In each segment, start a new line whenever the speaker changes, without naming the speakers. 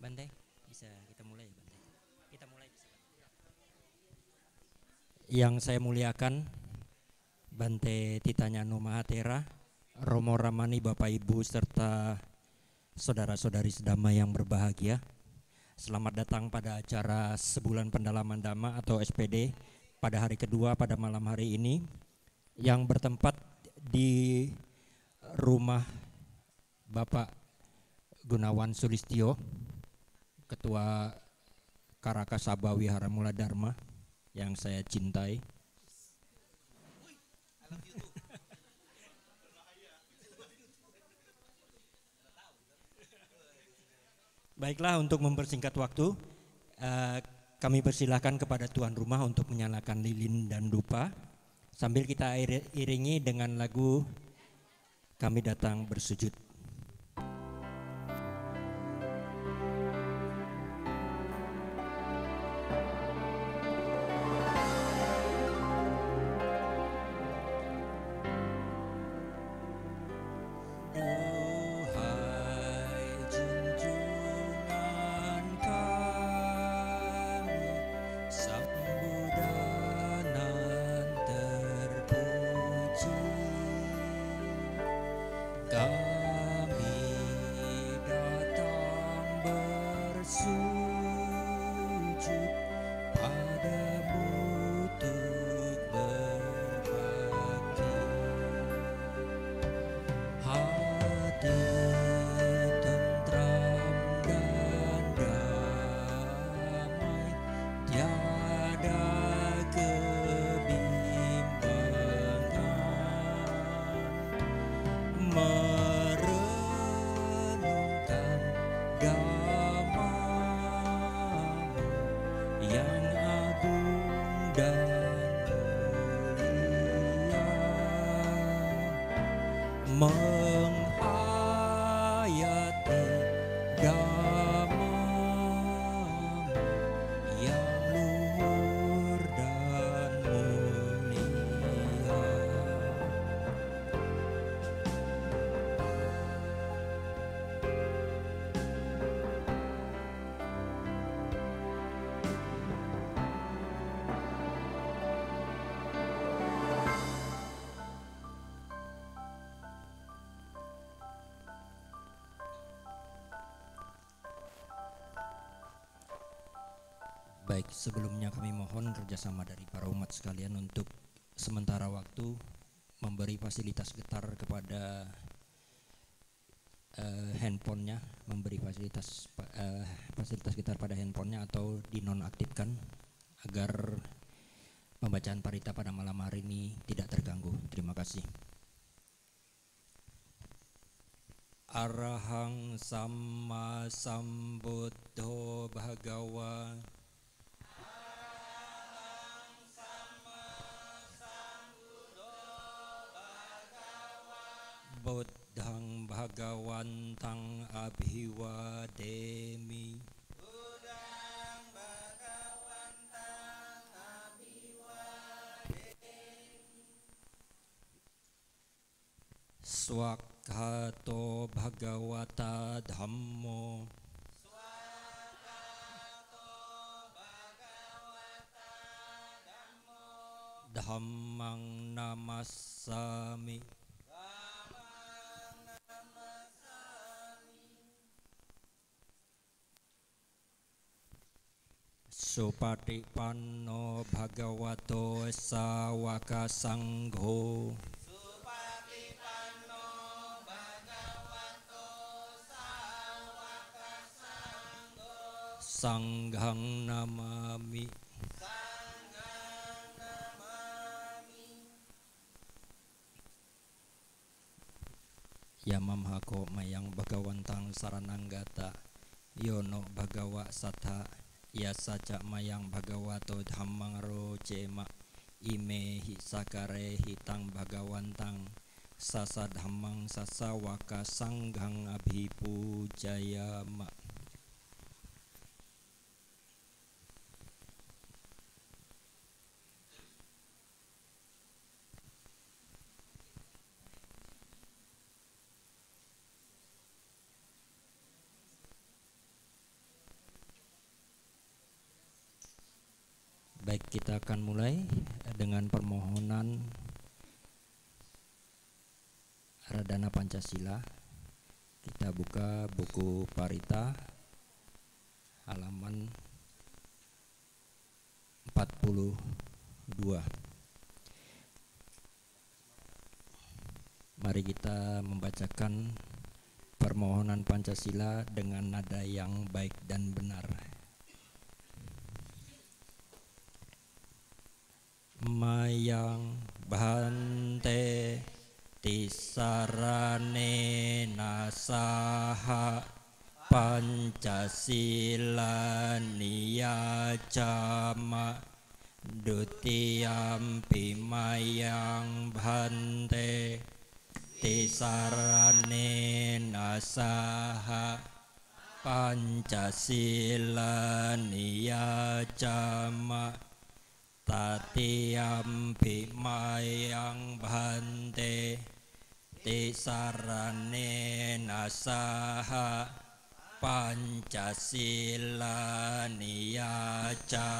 Bante, bisa kita mulai ya Bante. Kita mulai bisa. Yang saya muliakan Bante Titanyano Mahatera, Romo Ramani Bapak Ibu serta saudara-saudari sedama yang berbahagia. Selamat datang pada acara Sebulan Pendalaman Dhamma atau SPD pada hari kedua pada malam hari ini yang bertempat di rumah Bapak Gunawan Sulistyo, Ketua Karakasaba Wihara Mula Dharma yang saya cintai. Baiklah, untuk mempersingkat waktu, kami persilahkan kepada tuan rumah untuk menyalakan lilin dan dupa sambil kita iringi dengan lagu Kami Datang Bersujud. Baik, sebelumnya kami mohon kerjasama dari para umat sekalian untuk sementara waktu memberi fasilitas getar kepada handphonenya, memberi fasilitas getar pada handphonenya atau dinonaktifkan agar pembacaan parita pada malam hari ini tidak terganggu. Terima kasih. Arahang Samma Sambuddho Bhagawa Buddhang Bhagawantang Abhiwademi.
Buddhang Bhagawantang Abhiwademi.
Swakhato Bhagawata Dhammo.
Swakhato Bhagawata Dhammo.
Dhammang Namassami. Supatipanno Bhagavato Sawaka Sangho.
Supatipanno Bhagavato Sawaka Sangho.
Sanghang Namami.
Sanghang Namami.
Yamam Hako Mayang Bhagawantang Sarananggata Yono Bhagawa Satha Yasa Cak Mayang Bhagavato Dhammang Rojema Ime Hi Sakare Hitang Bhagawantang Sasa Dhammang Sasa Waka Sanghang Abhipujayama. Baik, kita akan mulai dengan permohonan Aradhana Pancasila. Kita buka buku Parita halaman 42. Mari kita membacakan permohonan Pancasila dengan nada yang baik dan benar. Mayang bhante tisarane nasaha Pancasila niyacama dutiyampi mayang bhante tisarane nasaha Pancasila niyacama tatiyampi mayang bhante tisarane nasaha Pancasila niyacama.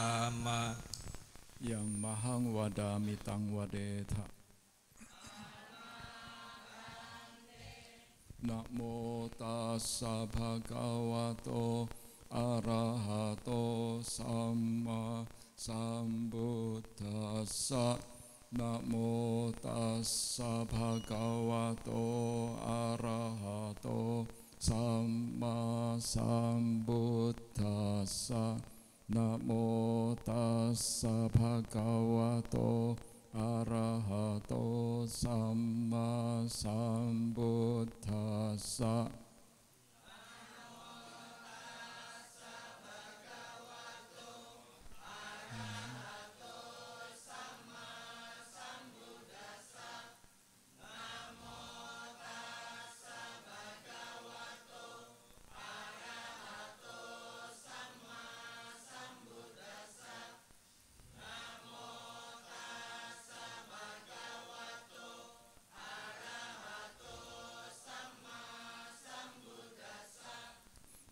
Yang mahang wadami tang wadetha. Namo tassa bhagavato arahato samma sambuddhassa. Namo tassa bhagavato arahato samma sambuddhassa. Namo tassa bhagavato arahato samma sambuddhassa.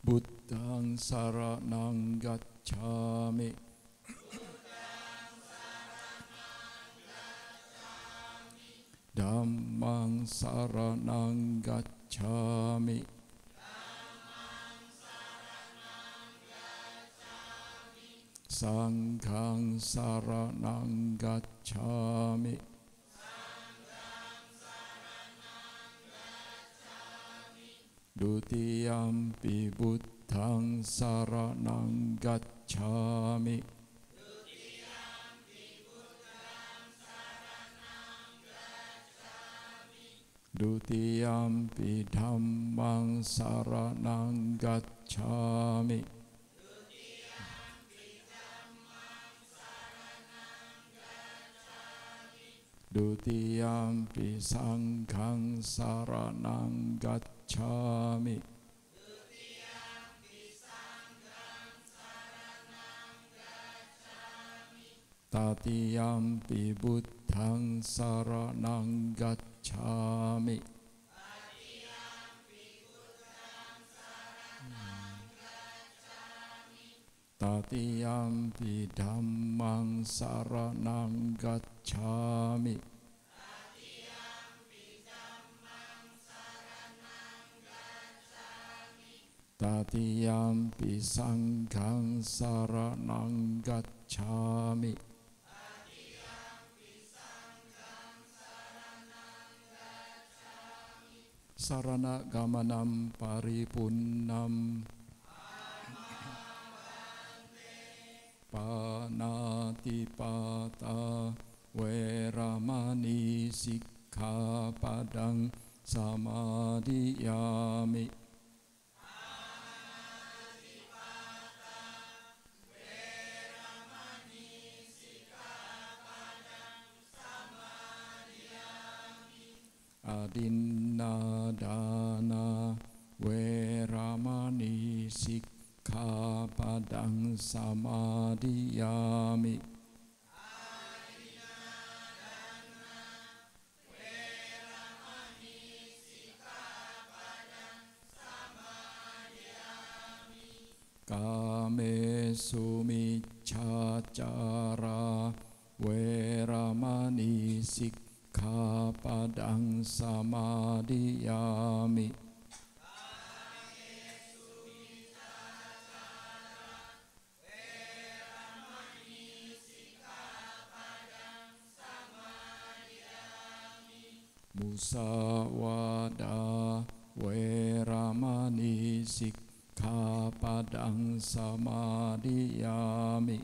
Buddhang saranang gacchami. Dhammang saranang gacchami. Sanghang saranang gacchami. Dutiyampi buddhang saranang gacchami. Dutiyampi dhammang saranang gacchami. Dutiyampi sanghang saranang gacchami. Tatiyampi buddhang saranang gacchami. Tatiyampi dhammang saranang gacchami. Tatiyampi sanghang saranang gacchami. Sarana gamanam paripunnam. Panatipata weramani sikkhapadang samadhiyami. Adinnadana weramani sikkhapadang samadhiyami. Kamesu miccaccara Weramani sikkhapadang samadhiyami. Musawada Weramani sikkhapadang samadhiyami.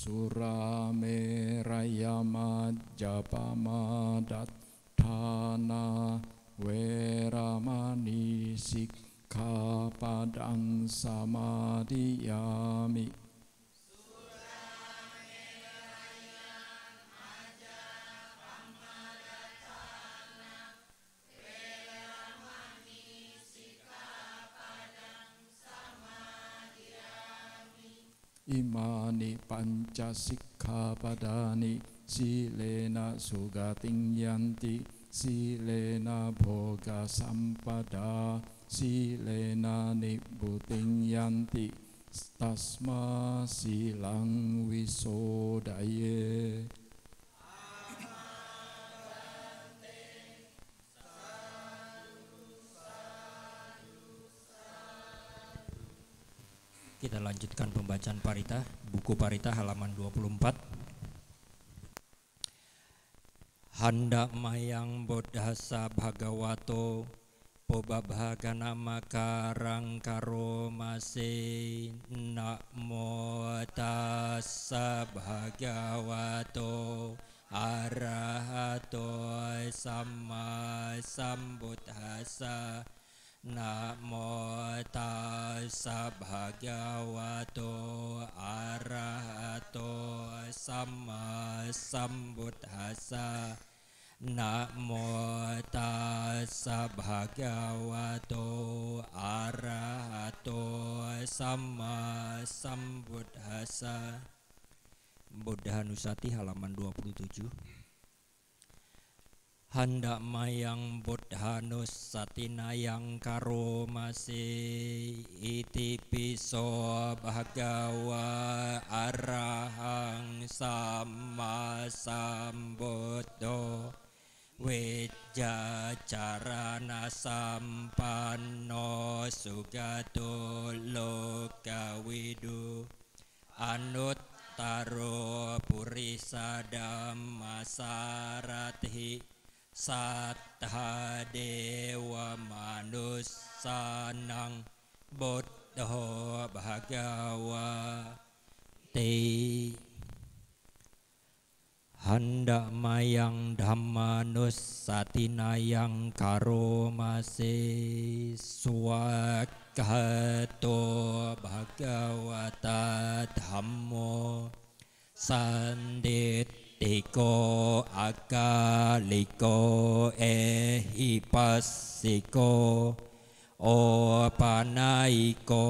Suramerayamajapamadattana Weramani sikkhapadang samadhiyami. Imani panca sikkhapadani silena sugating yanti silena bhoga sampada silena nibbuting yanti tasma silang wisodaye.
Kita lanjutkan pembacaan Parita, buku Parita halaman 24. Handa mayang bodhasa bhagavato pobabhaganama karang karo mase namo tassa bhagavato arahato samma sambuddhassa. Namo tassa bhagavato arahato samma sambuddhassa. Namo tassa bhagavato arahato samma sambuddhassa. Buddhanusati halaman 27. Handa mayang buddhanus satinayang karomase iti piso bhagawa arahang samma sambuddho Wejja carana sampanno sugato lokawidu anuttaro purisa dhammasarati sattha dewa manussanang buddho bhagawa te. Handa mayang dhammanusatinayang karomase swakhato bhagavata dhammo sanditiko akaliko ehipassiko opanaiko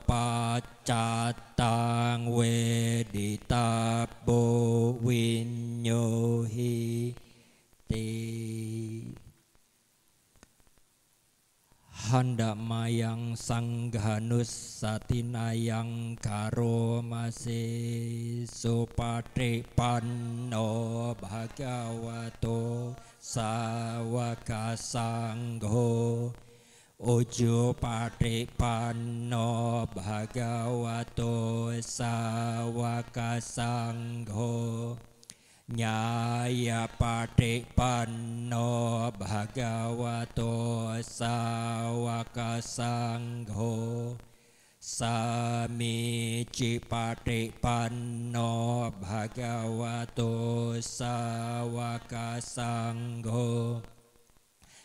pacatang weditabo winyohi te. Handa mayang sanghanus satinayang karomase supatripanno bhagavato sawaka sangho uju patripanno bhagavato sawaka sangho nyaya patripanno bhagavato sawaka sangho samici patripanno bhagavato sawaka sangho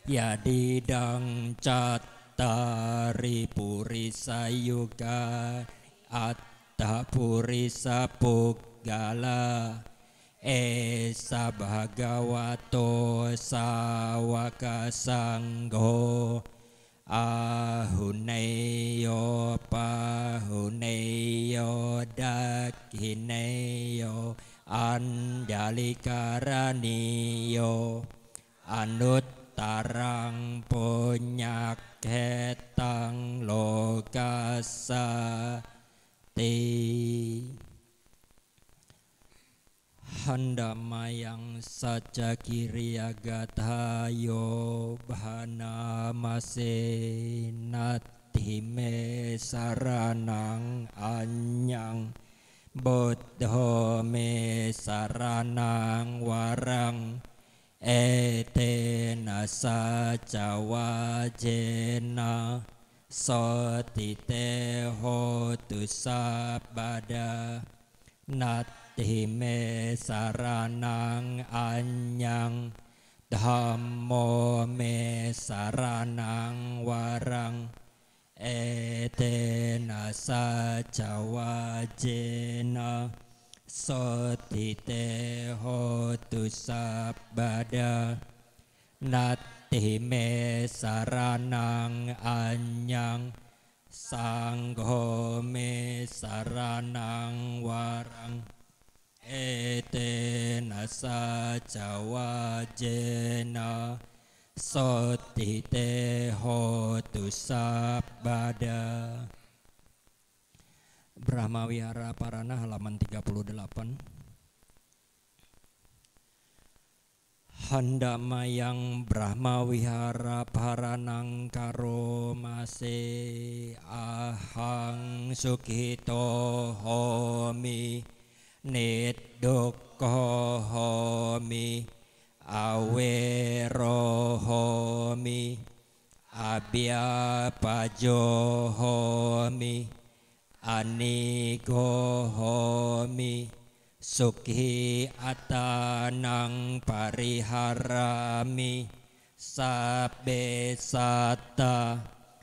yadidang cattari purisa yuga atta purisa puggala esa bhagavato sawaka sangho ahuneyo pahuneyo dakhineyo Anjalikaraniyo Anuttarang punyakhetang lokasati Handamayang saca kiriyagatayo bhanamase natime saranang anyang Buddho me saranang warang etena saca wajena sotite hotu sabada natime saranang anyang dhammo me saranang warang etena saca wajena sotite hotu sabada natime saranang anyang sangho me saranang warang etena saca wajena sotite hotu sabada. Brahma Wihara Parana halaman 38. Handamayang Brahma Wihara Paranang karomase ahang sukhito homi niddukkho homi awero homi abhyapajo homi anigo homi sukhi atanang pariharami sabbe satta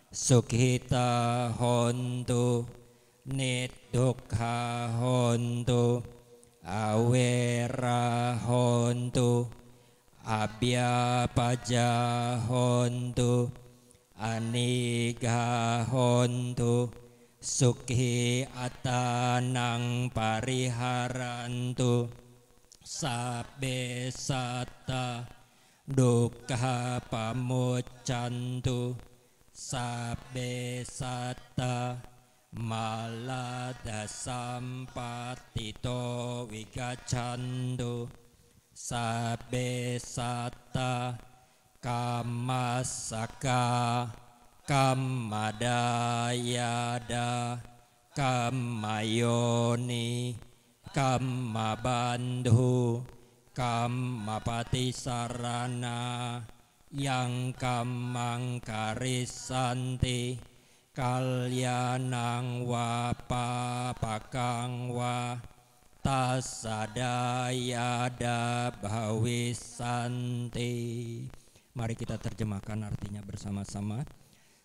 sukhita hontu niddukha hontu awera hontu abhyapaja hontu aniga hontu sukhi atanang pariharantu sabbe satta dukkha pamuccantu sabbe satta malada sampatito vigaccantu sabbe satta kammasaka kammadayada kammayoni kammabandhu kammapatisarana yang kammang karisanti kalyanang wa papakang wa tasadayada bhawisanti. Mari kita terjemahkan artinya bersama-sama.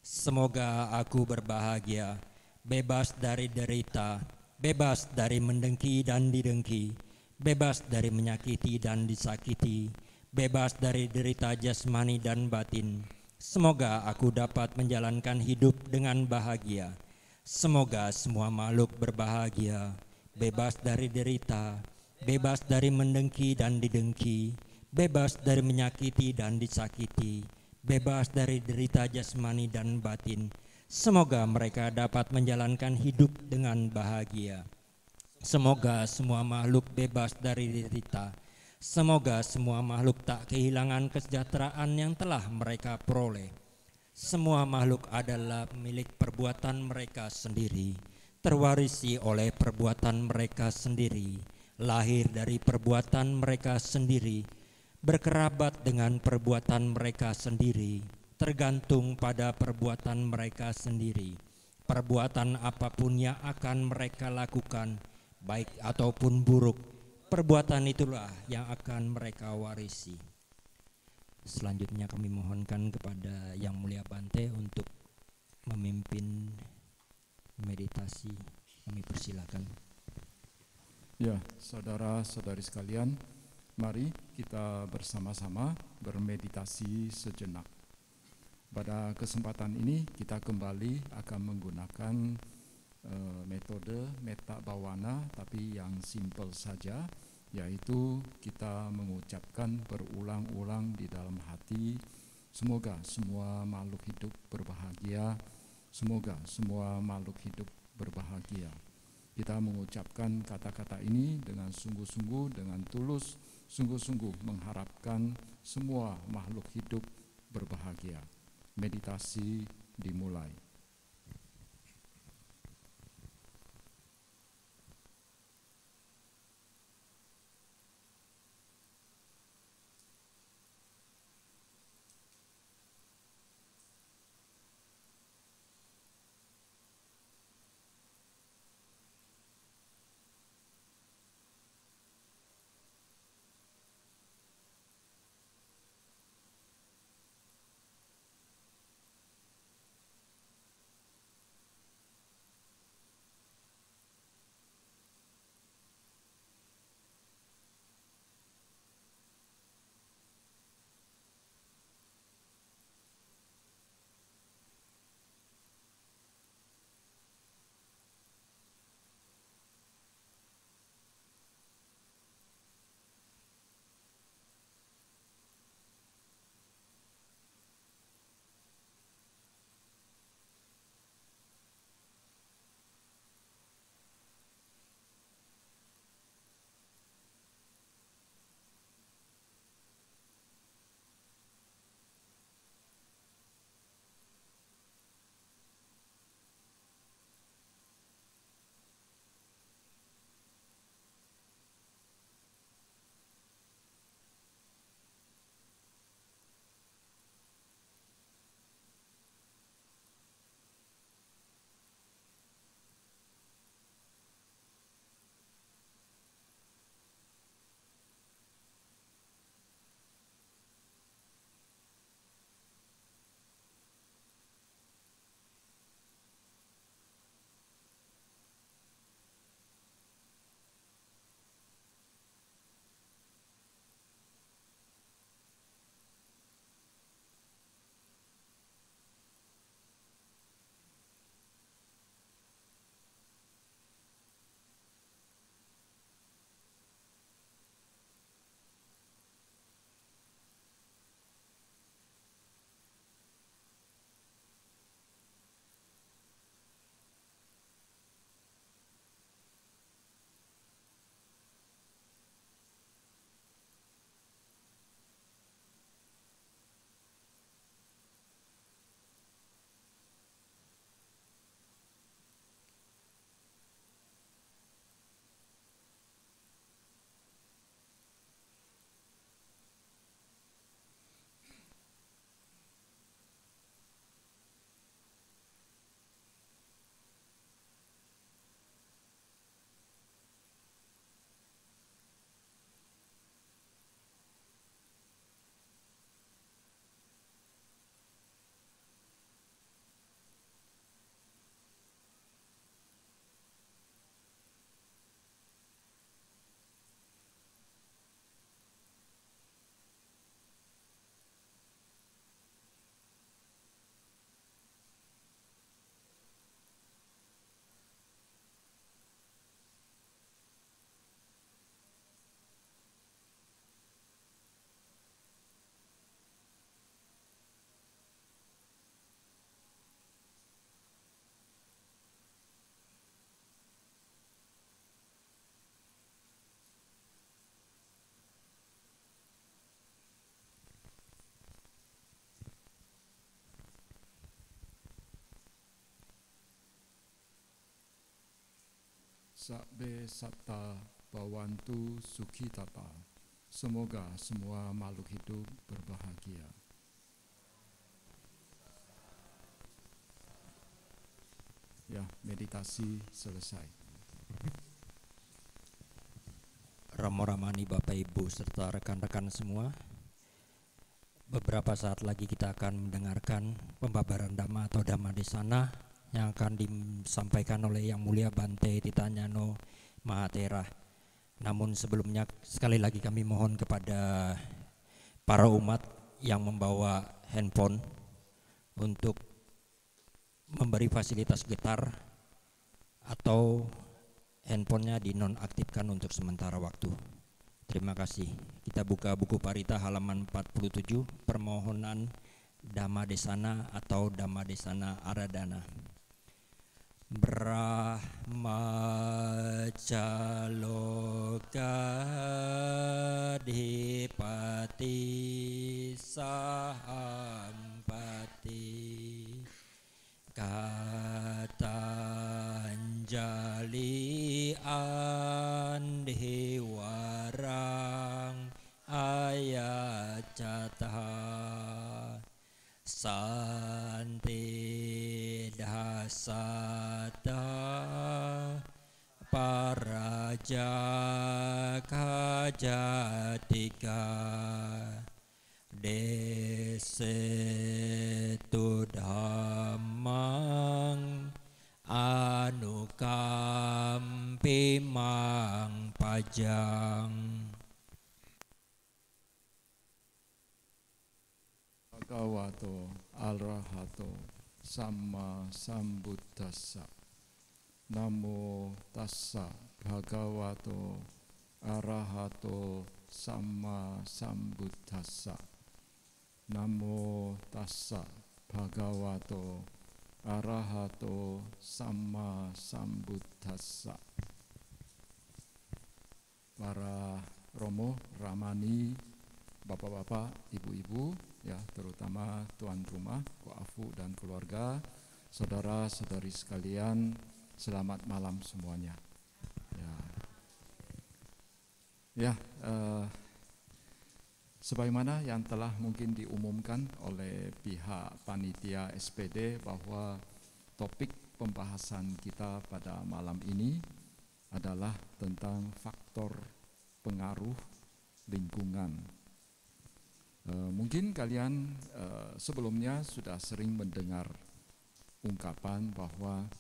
Semoga aku berbahagia, bebas dari derita, bebas dari mendengki dan didengki, bebas dari menyakiti dan disakiti, bebas dari derita jasmani dan batin. Semoga aku dapat menjalankan hidup dengan bahagia. Semoga semua makhluk berbahagia, bebas dari derita, bebas dari mendengki dan didengki, bebas dari menyakiti dan disakiti, bebas dari derita jasmani dan batin. Semoga mereka dapat menjalankan hidup dengan bahagia. Semoga semua makhluk bebas dari derita. Semoga semua makhluk tak kehilangan kesejahteraan yang telah mereka peroleh. Semua makhluk adalah milik perbuatan mereka sendiri, terwarisi oleh perbuatan mereka sendiri, lahir dari perbuatan mereka sendiri, berkerabat dengan perbuatan mereka sendiri, tergantung pada perbuatan mereka sendiri. Perbuatan apapun yang akan mereka lakukan, baik ataupun buruk, perbuatan itulah yang akan mereka warisi. Selanjutnya kami mohonkan kepada Yang Mulia Bante untuk memimpin meditasi. Kami persilakan.
Ya, saudara-saudari sekalian, mari kita bersama-sama bermeditasi sejenak. Pada kesempatan ini kita kembali akan menggunakan metode metta bhavana, tapi yang simple saja, yaitu kita mengucapkan berulang-ulang di dalam hati, semoga semua makhluk hidup berbahagia, semoga semua makhluk hidup berbahagia. Kita mengucapkan kata-kata ini dengan sungguh-sungguh, dengan tulus, sungguh-sungguh mengharapkan semua makhluk hidup berbahagia. Meditasi dimulai. Sabbe satta bawantu sukhitata. Semoga semua makhluk hidup berbahagia. Ya, meditasi selesai.
Romo Ramani, Bapak Ibu serta rekan-rekan semua, beberapa saat lagi kita akan mendengarkan pembabaran Dhamma atau Dhamma Desana yang akan disampaikan oleh Yang Mulia Bante Titanyano Mahatera. Namun sebelumnya sekali lagi kami mohon kepada para umat yang membawa handphone untuk memberi fasilitas getar atau handphonenya dinonaktifkan untuk sementara waktu. Terima kasih. Kita buka buku Parita halaman 47, permohonan Dhamma Desana atau Dhamma Desana Aradhana. Brahmacalokadhipati sahampati Katanjali andhiwarang ayacata Santi dasata paraja kajatika desetu dhammang anukampimang pajang.
Bhagavato Arahato Samma Sambuddhassa. Namo tassa Bhagavato Arahato Samma Sambuddhassa. Namo tassa Bhagavato Arahato Samma Sambuddhassa. Para Romo, Ramani, Bapak-bapak, Ibu-ibu, ya terutama tuan rumah, Ko Afu dan keluarga, saudara-saudari sekalian, selamat malam semuanya. Sebagaimana yang telah mungkin diumumkan oleh pihak panitia SPD bahwa topik pembahasan kita pada malam ini adalah tentang faktor pengaruh lingkungan. Mungkin kalian sebelumnya sudah sering mendengar ungkapan bahwa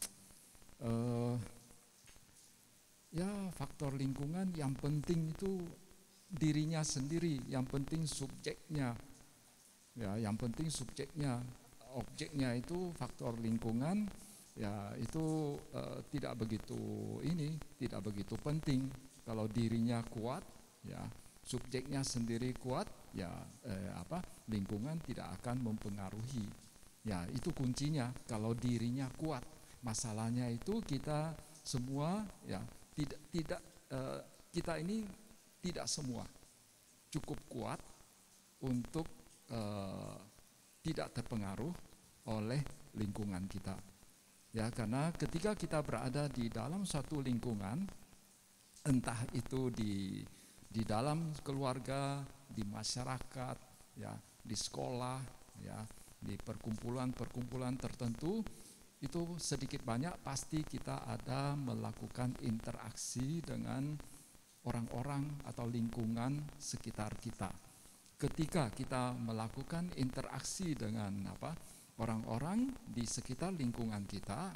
faktor lingkungan yang penting itu dirinya sendiri, yang penting subjeknya. Ya, yang penting subjeknya, objeknya itu faktor lingkungan, ya itu tidak begitu penting. Kalau dirinya kuat, ya subjeknya sendiri kuat, ya lingkungan tidak akan mempengaruhi. Ya itu kuncinya, kalau dirinya kuat. Masalahnya itu kita semua ya kita ini tidak semua cukup kuat untuk tidak terpengaruh oleh lingkungan kita. Ya, karena ketika kita berada di dalam suatu lingkungan, entah itu di dalam keluarga, di masyarakat, ya, di sekolah, ya, di perkumpulan tertentu, itu sedikit banyak pasti kita ada melakukan interaksi dengan orang-orang atau lingkungan sekitar kita. Ketika kita melakukan interaksi dengan orang-orang di sekitar lingkungan kita,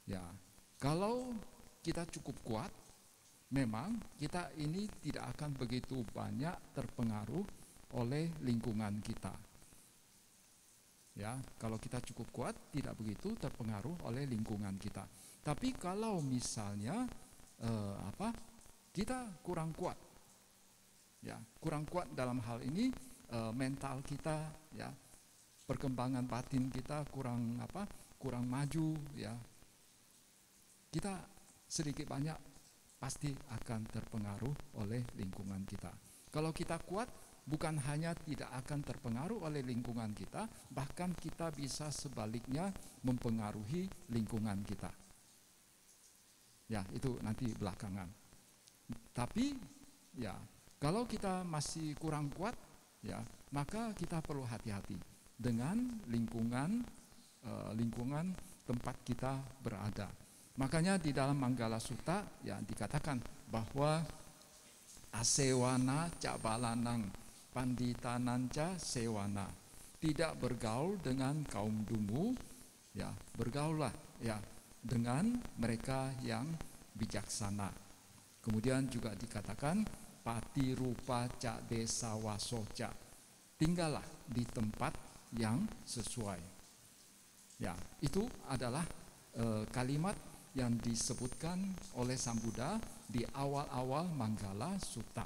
ya, kalau kita cukup kuat, memang kita ini tidak akan begitu banyak terpengaruh oleh lingkungan kita. Ya, kalau kita cukup kuat tidak begitu terpengaruh oleh lingkungan kita. Tapi kalau misalnya kita kurang kuat, ya kurang kuat dalam hal ini mental kita, ya perkembangan batin kita kurang maju, ya kita sedikit banyak pasti akan terpengaruh oleh lingkungan kita. Kalau kita kuat, bukan hanya tidak akan terpengaruh oleh lingkungan kita, bahkan kita bisa sebaliknya mempengaruhi lingkungan kita. Ya, itu nanti belakangan. Tapi ya, kalau kita masih kurang kuat, ya, maka kita perlu hati-hati dengan lingkungan tempat kita berada. Makanya di dalam Manggala Sutta ya dikatakan bahwa asewana cabalanang panditananca sewana, tidak bergaul dengan kaum dungu, ya bergaullah ya dengan mereka yang bijaksana. Kemudian juga dikatakan pati rupa ca desa wasoca, tinggallah di tempat yang sesuai. Ya, itu adalah kalimat yang disebutkan oleh Sang Buddha di awal-awal Manggala Sutta.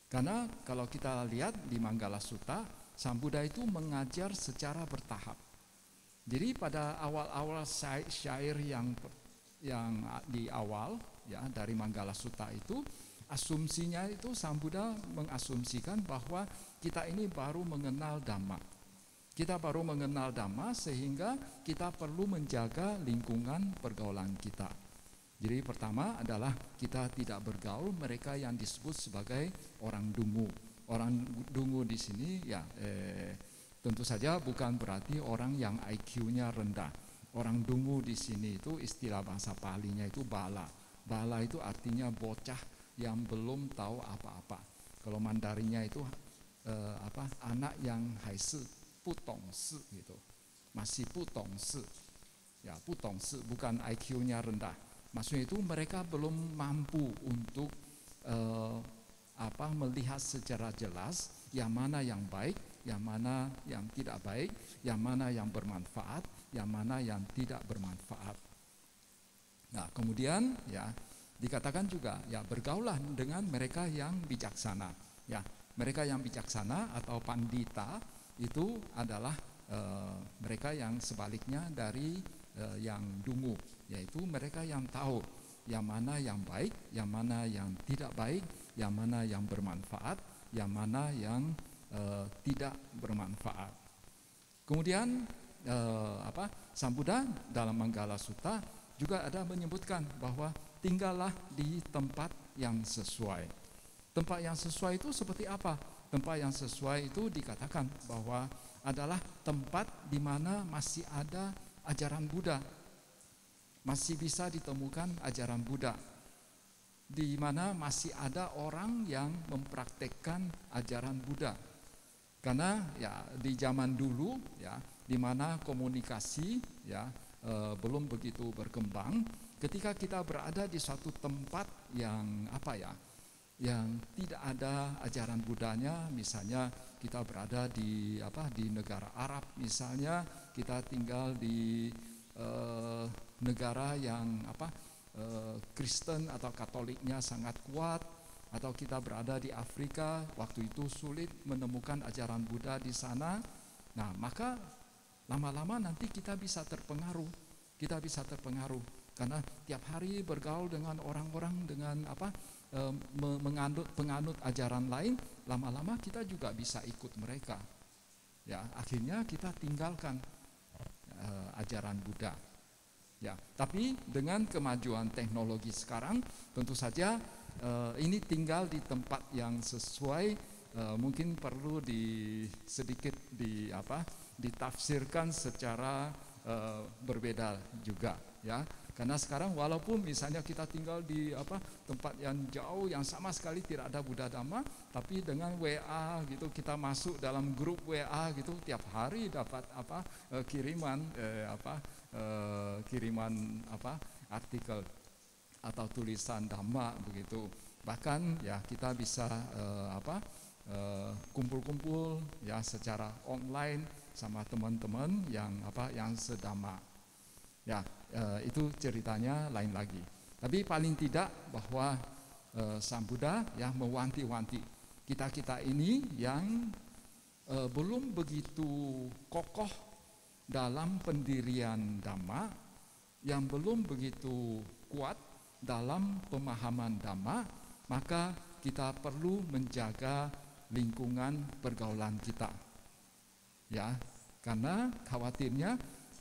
Karena kalau kita lihat di Manggala Sutta, Sang Buddha itu mengajar secara bertahap. Jadi pada awal-awal syair yang di awal ya dari Manggala Sutta itu, asumsinya itu Sang Buddha mengasumsikan bahwa kita ini baru mengenal Dhamma. Kita baru mengenal Dhamma sehingga kita perlu menjaga lingkungan pergaulan kita. Jadi pertama adalah kita tidak bergaul mereka yang disebut sebagai orang dungu. Orang dungu di sini ya tentu saja bukan berarti orang yang IQ-nya rendah. Orang dungu di sini itu istilah bahasa Palinya itu bala. Bala itu artinya bocah yang belum tahu apa-apa. Kalau Mandarinnya itu anak yang haisi putong si gitu. Masih putong si. Ya, putong si bukan IQ-nya rendah. Maksudnya itu mereka belum mampu untuk melihat secara jelas yang mana yang baik, yang mana yang tidak baik, yang mana yang bermanfaat, yang mana yang tidak bermanfaat. Nah, kemudian ya dikatakan juga ya bergaulah dengan mereka yang bijaksana. Ya, mereka yang bijaksana atau pandita itu adalah mereka yang sebaliknya dari yang dungu, yaitu mereka yang tahu yang mana yang baik, yang mana yang tidak baik, yang mana yang bermanfaat, yang mana yang tidak bermanfaat. Kemudian Sang Buddha dalam Manggala Sutta juga ada menyebutkan bahwa tinggallah di tempat yang sesuai. Tempat yang sesuai itu seperti apa? Tempat yang sesuai itu dikatakan bahwa adalah tempat di mana masih ada ajaran Buddha. Masih bisa ditemukan ajaran Buddha. Di mana masih ada orang yang mempraktekkan ajaran Buddha. Karena ya di zaman dulu ya di mana komunikasi ya belum begitu berkembang, ketika kita berada di suatu tempat yang yang tidak ada ajaran Buddhanya, misalnya kita berada di negara Arab, misalnya kita tinggal di negara yang Kristen atau Katoliknya sangat kuat, atau kita berada di Afrika, waktu itu sulit menemukan ajaran Buddha di sana. Nah, maka lama-lama nanti kita bisa terpengaruh. Karena tiap hari bergaul dengan orang-orang dengan penganut ajaran lain, lama-lama kita juga bisa ikut mereka. Ya, akhirnya kita tinggalkan ajaran Buddha. Ya, tapi dengan kemajuan teknologi sekarang, tentu saja ini tinggal di tempat yang sesuai. Mungkin perlu sedikit ditafsirkan secara berbeda juga, ya. Karena sekarang walaupun misalnya kita tinggal di tempat yang jauh yang sama sekali tidak ada Buddha Dhamma, tapi dengan WA gitu kita masuk dalam grup WA gitu tiap hari dapat kiriman artikel atau tulisan Dhamma begitu. Bahkan ya kita bisa kumpul-kumpul ya secara online sama teman-teman yang sedhamma. Ya, itu ceritanya lain lagi. Tapi paling tidak bahwa Sang Buddha ya mewanti-wanti kita ini yang belum begitu kokoh dalam pendirian Dhamma, yang belum begitu kuat dalam pemahaman Dhamma, maka kita perlu menjaga lingkungan pergaulan kita. Ya, karena khawatirnya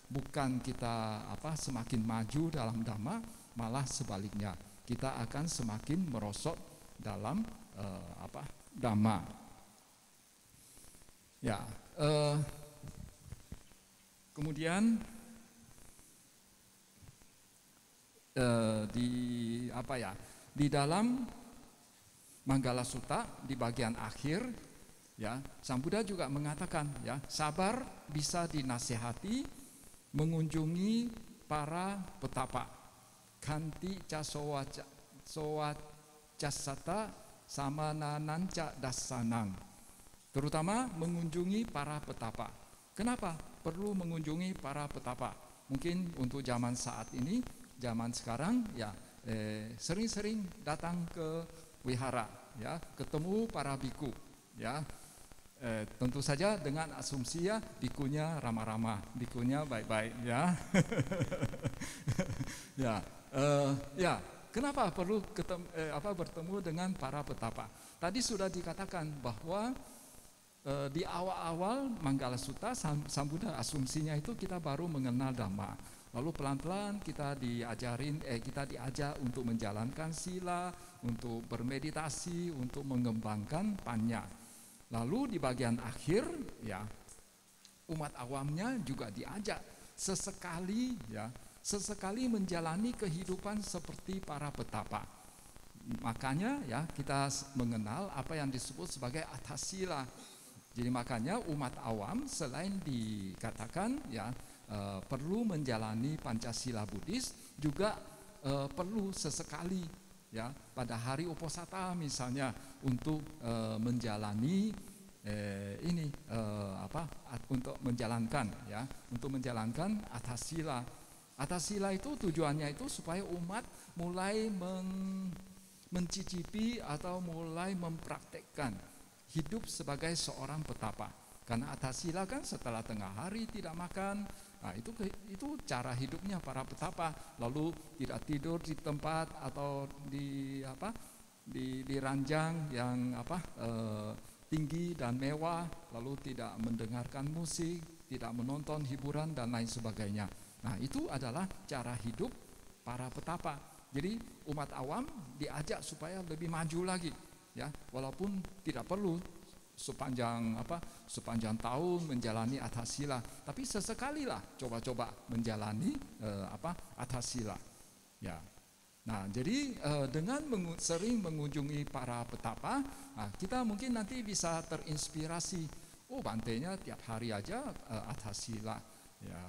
bukan kita semakin maju dalam Dhamma, malah sebaliknya kita akan semakin merosot dalam Dhamma. Ya, kemudian di dalam Manggala Sutta di bagian akhir ya Sang Buddha juga mengatakan ya sabar bisa dinasihati mengunjungi para petapa kanti ca sowacasata samanananca dasanang, terutama mengunjungi para petapa. Kenapa perlu mengunjungi para petapa? Mungkin untuk zaman saat ini, zaman sekarang ya sering-sering datang ke wihara ya, ketemu para biku, ya. Tentu saja dengan asumsi ya bikunya ramah-ramah, bikunya baik-baik, ya. Ya, ya. Kenapa perlu bertemu dengan para petapa? Tadi sudah dikatakan bahwa di awal-awal Manggala Sutta Sambuddha asumsinya itu kita baru mengenal Dhamma. Lalu pelan-pelan kita diajak untuk menjalankan sila, untuk bermeditasi, untuk mengembangkan panya. Lalu di bagian akhir ya umat awamnya juga diajak sesekali menjalani kehidupan seperti para petapa. Makanya ya kita mengenal apa yang disebut sebagai atasila. Jadi makanya umat awam selain dikatakan ya perlu menjalani Pancasila Buddhis juga perlu sesekali ya pada hari Uposatha misalnya untuk menjalani untuk menjalankan atasila. Atasila itu tujuannya itu supaya umat mulai mencicipi atau mulai mempraktekkan hidup sebagai seorang petapa. Karena atasila kan setelah tengah hari tidak makan. Nah, itu cara hidupnya para petapa. Lalu tidak tidur di tempat atau di ranjang yang tinggi dan mewah, lalu tidak mendengarkan musik, tidak menonton hiburan dan lain sebagainya. Nah, itu adalah cara hidup para petapa. Jadi umat awam diajak supaya lebih maju lagi, ya, walaupun tidak perlu sepanjang tahun menjalani atasila, tapi sesekalilah coba-coba menjalani atasila, ya. Nah, jadi dengan sering mengunjungi para petapa, kita mungkin nanti bisa terinspirasi. Oh, Bantenya tiap hari aja atasila, ya,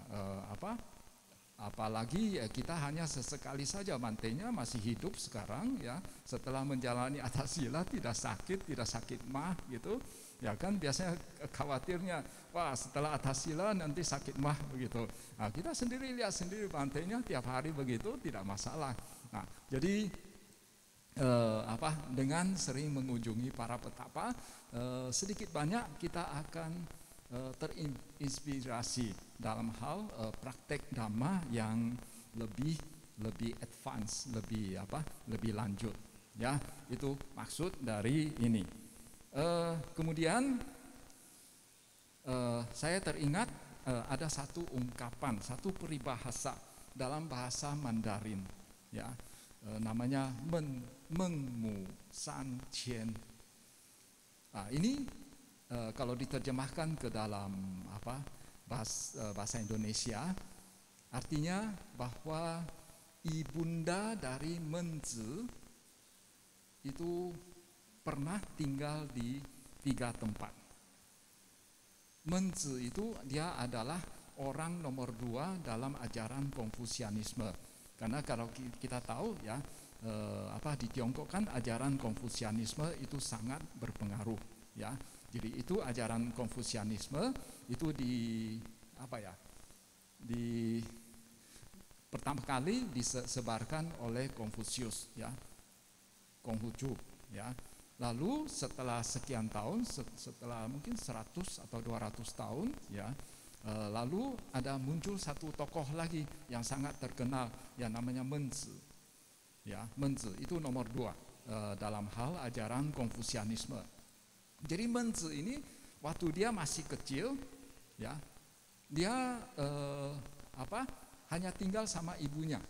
apalagi kita hanya sesekali saja. Bantenya masih hidup sekarang ya, setelah menjalani atasila tidak sakit mah gitu. Ya kan biasanya khawatirnya, wah setelah atasila nanti sakit mah begitu. Nah, kita lihat sendiri Bantenya tiap hari begitu tidak masalah. Nah, jadi dengan sering mengunjungi para petapa, sedikit banyak kita akan terinspirasi dalam hal praktek dhamma yang lebih advance, lebih lanjut. Ya, itu maksud dari ini. Kemudian saya teringat ada satu ungkapan, satu peribahasa dalam bahasa Mandarin, ya, namanya Mengmu San Qian. Nah, ini kalau diterjemahkan ke dalam bahasa Indonesia, artinya bahwa ibunda dari Menzi itu pernah tinggal di 3 tempat. Menzi itu dia adalah orang nomor 2 dalam ajaran Konfusianisme. Karena kalau kita tahu ya, di Tiongkok kan ajaran Konfusianisme itu sangat berpengaruh, ya. Jadi itu ajaran Konfusianisme itu pertama kali disebarkan oleh Konfusius, ya, Konghucu, ya. Lalu setelah sekian tahun, setelah mungkin 100 atau 200 tahun, ya, lalu ada muncul satu tokoh lagi yang sangat terkenal yang namanya Menzi. Ya, Menzi itu nomor 2 dalam hal ajaran Konfusianisme. Jadi Menzi ini waktu dia masih kecil, ya, dia hanya tinggal sama ibunya.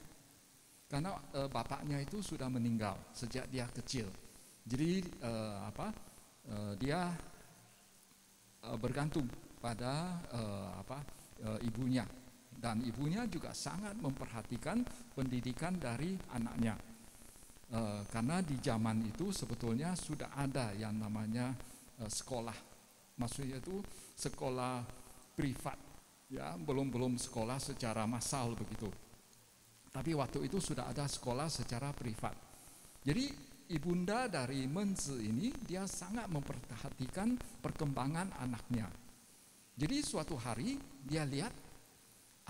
Karena bapaknya itu sudah meninggal sejak dia kecil. Jadi dia bergantung pada ibunya, dan ibunya juga sangat memperhatikan pendidikan dari anaknya. Karena di zaman itu sebetulnya sudah ada yang namanya sekolah, maksudnya itu sekolah privat, ya, belum sekolah secara massal begitu. Tapi waktu itu sudah ada sekolah secara privat. Jadi ibunda dari Menzi ini dia sangat memperhatikan perkembangan anaknya. Jadi suatu hari dia lihat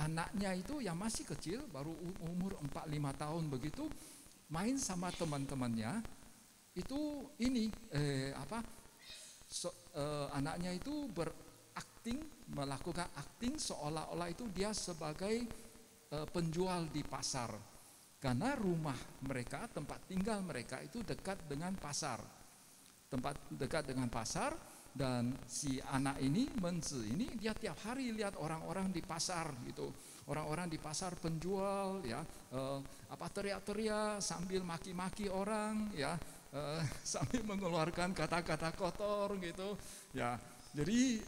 anaknya itu yang masih kecil, baru umur 4-5 tahun begitu, main sama teman-temannya itu ini anaknya itu melakukan acting seolah-olah itu dia sebagai penjual di pasar, karena rumah mereka, tempat tinggal mereka itu dekat dengan pasar, dan si anak ini, Menzi ini, dia tiap hari lihat orang-orang di pasar gitu, orang-orang di pasar penjual ya, teriak-teriak sambil maki-maki orang ya, sambil mengeluarkan kata-kata kotor gitu ya. Jadi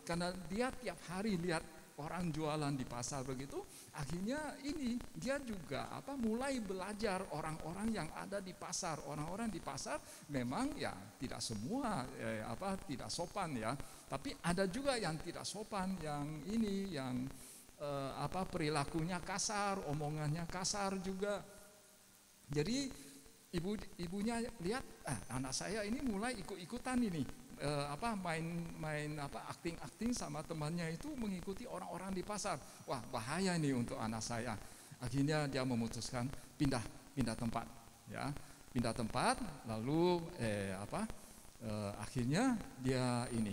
karena dia tiap hari lihat orang jualan di pasar begitu, akhirnya ini dia juga mulai belajar orang-orang yang ada di pasar. Orang-orang di pasar memang ya tidak semua tidak sopan ya, tapi ada juga yang tidak sopan, yang ini yang perilakunya kasar, omongannya kasar juga. Jadi ibunya lihat anak saya ini mulai ikut-ikutan ini main acting sama temannya itu, mengikuti orang-orang di pasar. Wah, bahaya ini untuk anak saya. Akhirnya dia memutuskan pindah tempat ya, pindah tempat. Lalu akhirnya dia ini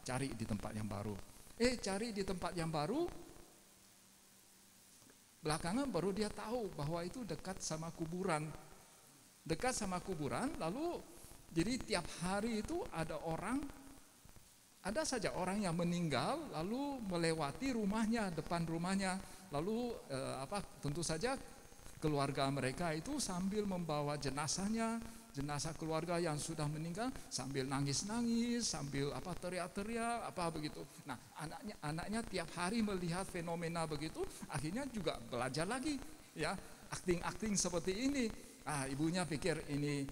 cari di tempat yang baru. Cari di tempat yang baru, belakangan baru dia tahu bahwa itu dekat sama kuburan. Lalu jadi tiap hari itu ada saja orang yang meninggal, lalu melewati rumahnya, depan rumahnya. Lalu tentu saja keluarga mereka itu sambil membawa jenazah keluarga yang sudah meninggal, sambil nangis-nangis, sambil teriak-teriak begitu. Nah, anaknya tiap hari melihat fenomena begitu, akhirnya juga belajar lagi ya, acting seperti ini. Ibunya pikir ini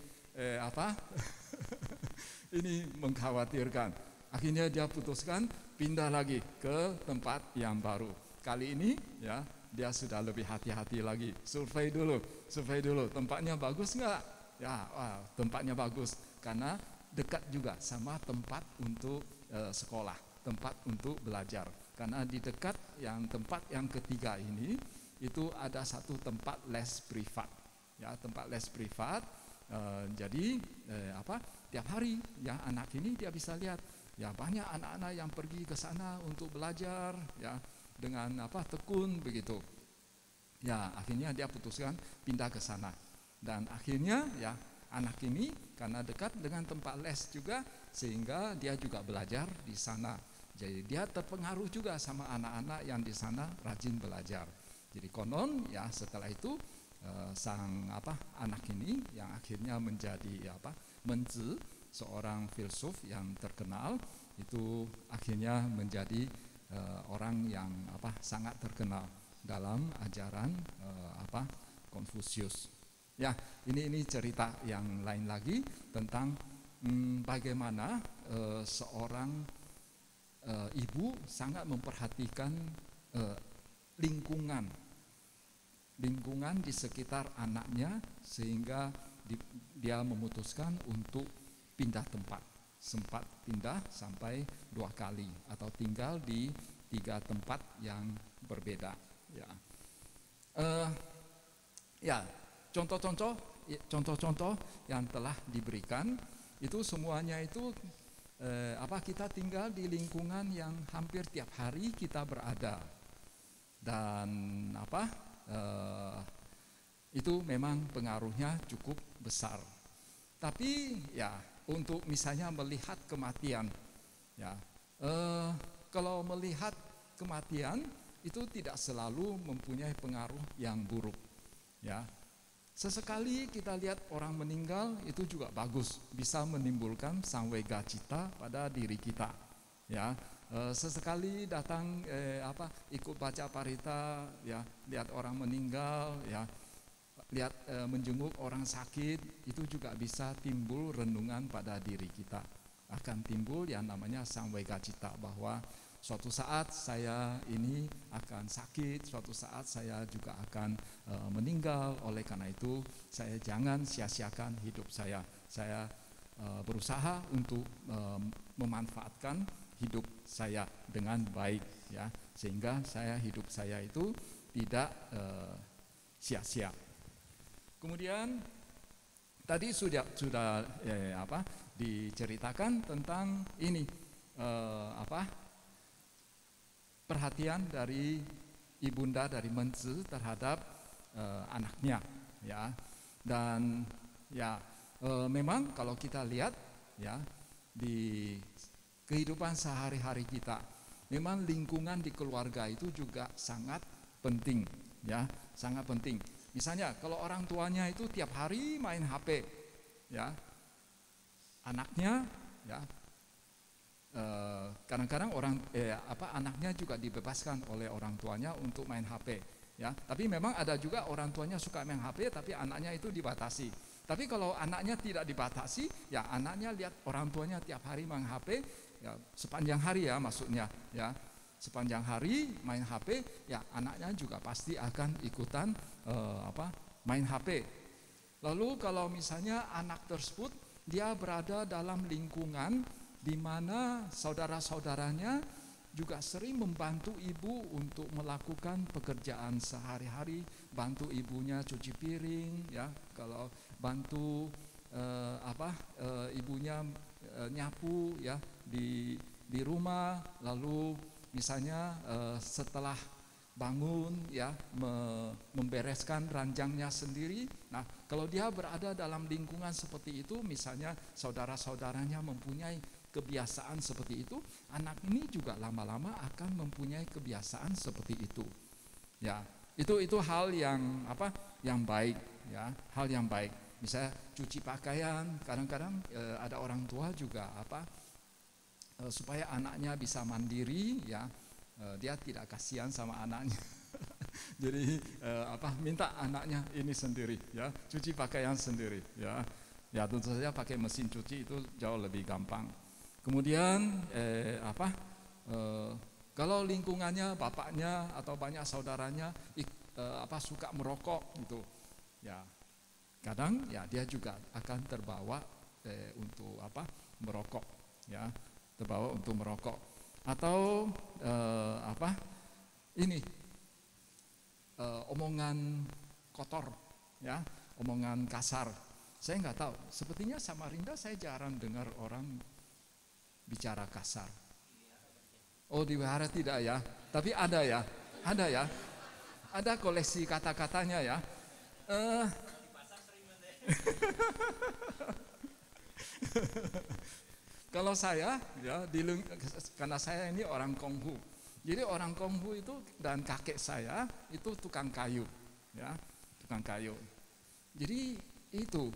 ini mengkhawatirkan. Akhirnya dia putuskan pindah lagi ke tempat yang baru. Kali ini ya dia sudah lebih hati-hati lagi. Survei dulu, tempatnya bagus nggak? Ya, tempatnya bagus karena dekat juga sama tempat untuk sekolah, tempat untuk belajar. Karena di dekat tempat yang ketiga ini itu ada satu tempat les privat, ya, tempat les privat. Jadi tiap hari ya anak ini dia bisa lihat ya banyak anak-anak yang pergi ke sana untuk belajar ya dengan tekun begitu. Ya, akhirnya dia putuskan pindah ke sana. Dan akhirnya ya anak ini karena dekat dengan tempat les juga, sehingga dia juga belajar di sana. Jadi dia terpengaruh juga sama anak-anak yang di sana rajin belajar. Jadi konon ya setelah itu sang anak ini yang akhirnya menjadi Menzi, seorang filsuf yang terkenal, itu akhirnya menjadi orang yang sangat terkenal dalam ajaran Konfusius. Ya, ini cerita yang lain lagi tentang bagaimana seorang ibu sangat memperhatikan lingkungan di sekitar anaknya, sehingga dia memutuskan untuk pindah tempat. Sempat pindah sampai 2 kali atau tinggal di 3 tempat yang berbeda. Ya, contoh-contoh yang telah diberikan itu semuanya itu kita tinggal di lingkungan yang hampir tiap hari kita berada, dan itu memang pengaruhnya cukup besar. Tapi ya untuk misalnya melihat kematian, ya kalau melihat kematian itu tidak selalu mempunyai pengaruh yang buruk. Ya, sesekali kita lihat orang meninggal itu juga bagus, bisa menimbulkan samvega citta pada diri kita. Ya, sesekali datang ikut baca parita, ya, lihat orang meninggal, ya, lihat menjenguk orang sakit, itu juga bisa timbul renungan pada diri kita. Akan timbul yang namanya samvega citta, bahwa suatu saat saya ini akan sakit, suatu saat saya juga akan meninggal. Oleh karena itu saya jangan sia-siakan hidup saya. Saya berusaha untuk memanfaatkan hidup saya dengan baik, ya, sehingga hidup saya itu tidak sia-sia. Kemudian tadi sudah diceritakan tentang ini perhatian dari ibunda dari Menzi terhadap anaknya, ya. Dan ya memang kalau kita lihat ya di kehidupan sehari-hari kita, memang lingkungan di keluarga itu juga sangat penting, ya, sangat penting. Misalnya kalau orang tuanya itu tiap hari main HP, ya, anaknya, ya, kadang-kadang anaknya juga dibebaskan oleh orang tuanya untuk main HP, ya. Tapi memang ada juga orang tuanya suka main HP, tapi anaknya itu dibatasi. Tapi kalau anaknya tidak dibatasi, ya anaknya lihat orang tuanya tiap hari main HP, ya sepanjang hari ya maksudnya, ya sepanjang hari main HP, ya anaknya juga pasti akan ikutan main HP. Lalu kalau misalnya anak tersebut dia berada dalam lingkungan di mana saudara-saudaranya juga sering membantu ibu untuk melakukan pekerjaan sehari-hari, bantu ibunya cuci piring, ya, kalau bantu ibunya nyapu, ya, di rumah, lalu misalnya setelah bangun, ya, membereskan ranjangnya sendiri. Nah, kalau dia berada dalam lingkungan seperti itu, misalnya saudara-saudaranya mempunyai kebiasaan seperti itu, anak ini juga lama-lama akan mempunyai kebiasaan seperti itu. Ya, itu hal yang yang baik, ya, hal yang baik. Misalnya cuci pakaian, kadang-kadang ada orang tua juga supaya anaknya bisa mandiri, ya, dia tidak kasihan sama anaknya. Jadi minta anaknya ini sendiri, ya, cuci pakaian sendiri, ya. Ya tentu saja pakai mesin cuci itu jauh lebih gampang. Kemudian kalau lingkungannya bapaknya atau banyak saudaranya suka merokok gitu, ya kadang ya dia juga akan terbawa untuk merokok, ya, terbawa untuk merokok. Atau omongan kotor, ya, omongan kasar. Saya nggak tahu, sepertinya Samarinda saya jarang dengar orang bicara kasar. Oh, di wihara tidak ya, tapi ada ya, ada koleksi kata-katanya, ya. Kalau saya, ya, karena saya ini orang Konghu, jadi orang Konghu itu dan kakek saya itu tukang kayu, ya, tukang kayu. Jadi itu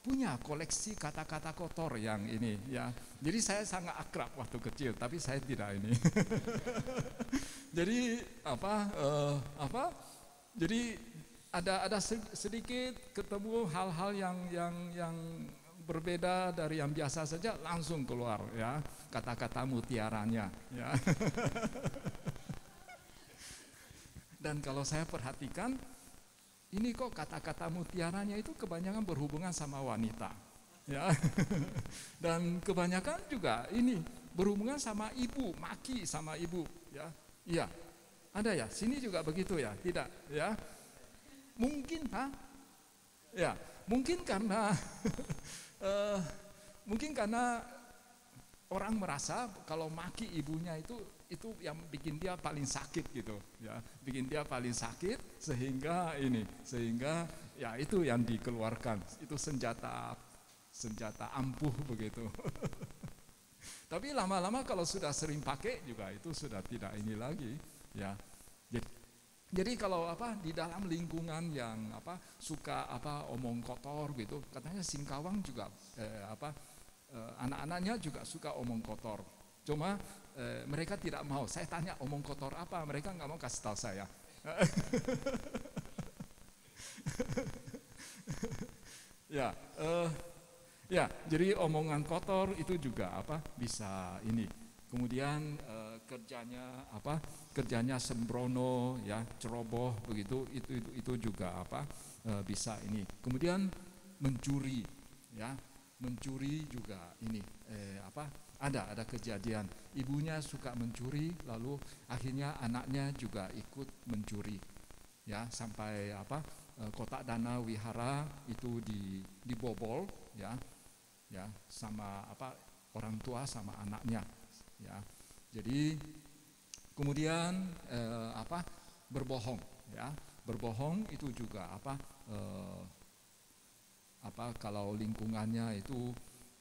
punya koleksi kata-kata kotor yang ini, ya. Jadi saya sangat akrab waktu kecil, tapi saya tidak ini. Jadi jadi ada sedikit ketemu hal-hal yang berbeda dari yang biasa saja, langsung keluar, ya, kata-kata mutiaranya, ya. Dan kalau saya perhatikan, ini kok kata-kata mutiaranya itu kebanyakan berhubungan sama wanita, ya. Dan kebanyakan juga ini berhubungan sama ibu, maki sama ibu, ya. Iya, ada ya, sini juga begitu ya, tidak, ya. Mungkin, ya, mungkin karena orang merasa kalau maki ibunya itu yang bikin dia paling sakit gitu, ya, bikin dia paling sakit sehingga ya itu yang dikeluarkan, itu senjata ampuh begitu. Tapi lama-lama kalau sudah sering pakai juga itu sudah tidak ini lagi, ya. Jadi kalau di dalam lingkungan yang suka omong kotor gitu, katanya Singkawang juga anak-anaknya juga suka omong kotor. Cuma mereka tidak mau. Saya tanya omong kotor apa, mereka nggak mau kasih tahu saya. Ya, jadi omongan kotor itu juga bisa ini. Kemudian kerjanya sembrono, ya, ceroboh begitu, itu juga bisa ini. Kemudian mencuri, ya, mencuri juga ini ada kejadian ibunya suka mencuri, lalu akhirnya anaknya juga ikut mencuri, ya, sampai kotak dana wihara itu dibobol ya sama orang tua sama anaknya ya. Jadi kemudian berbohong ya. Berbohong itu juga kalau lingkungannya itu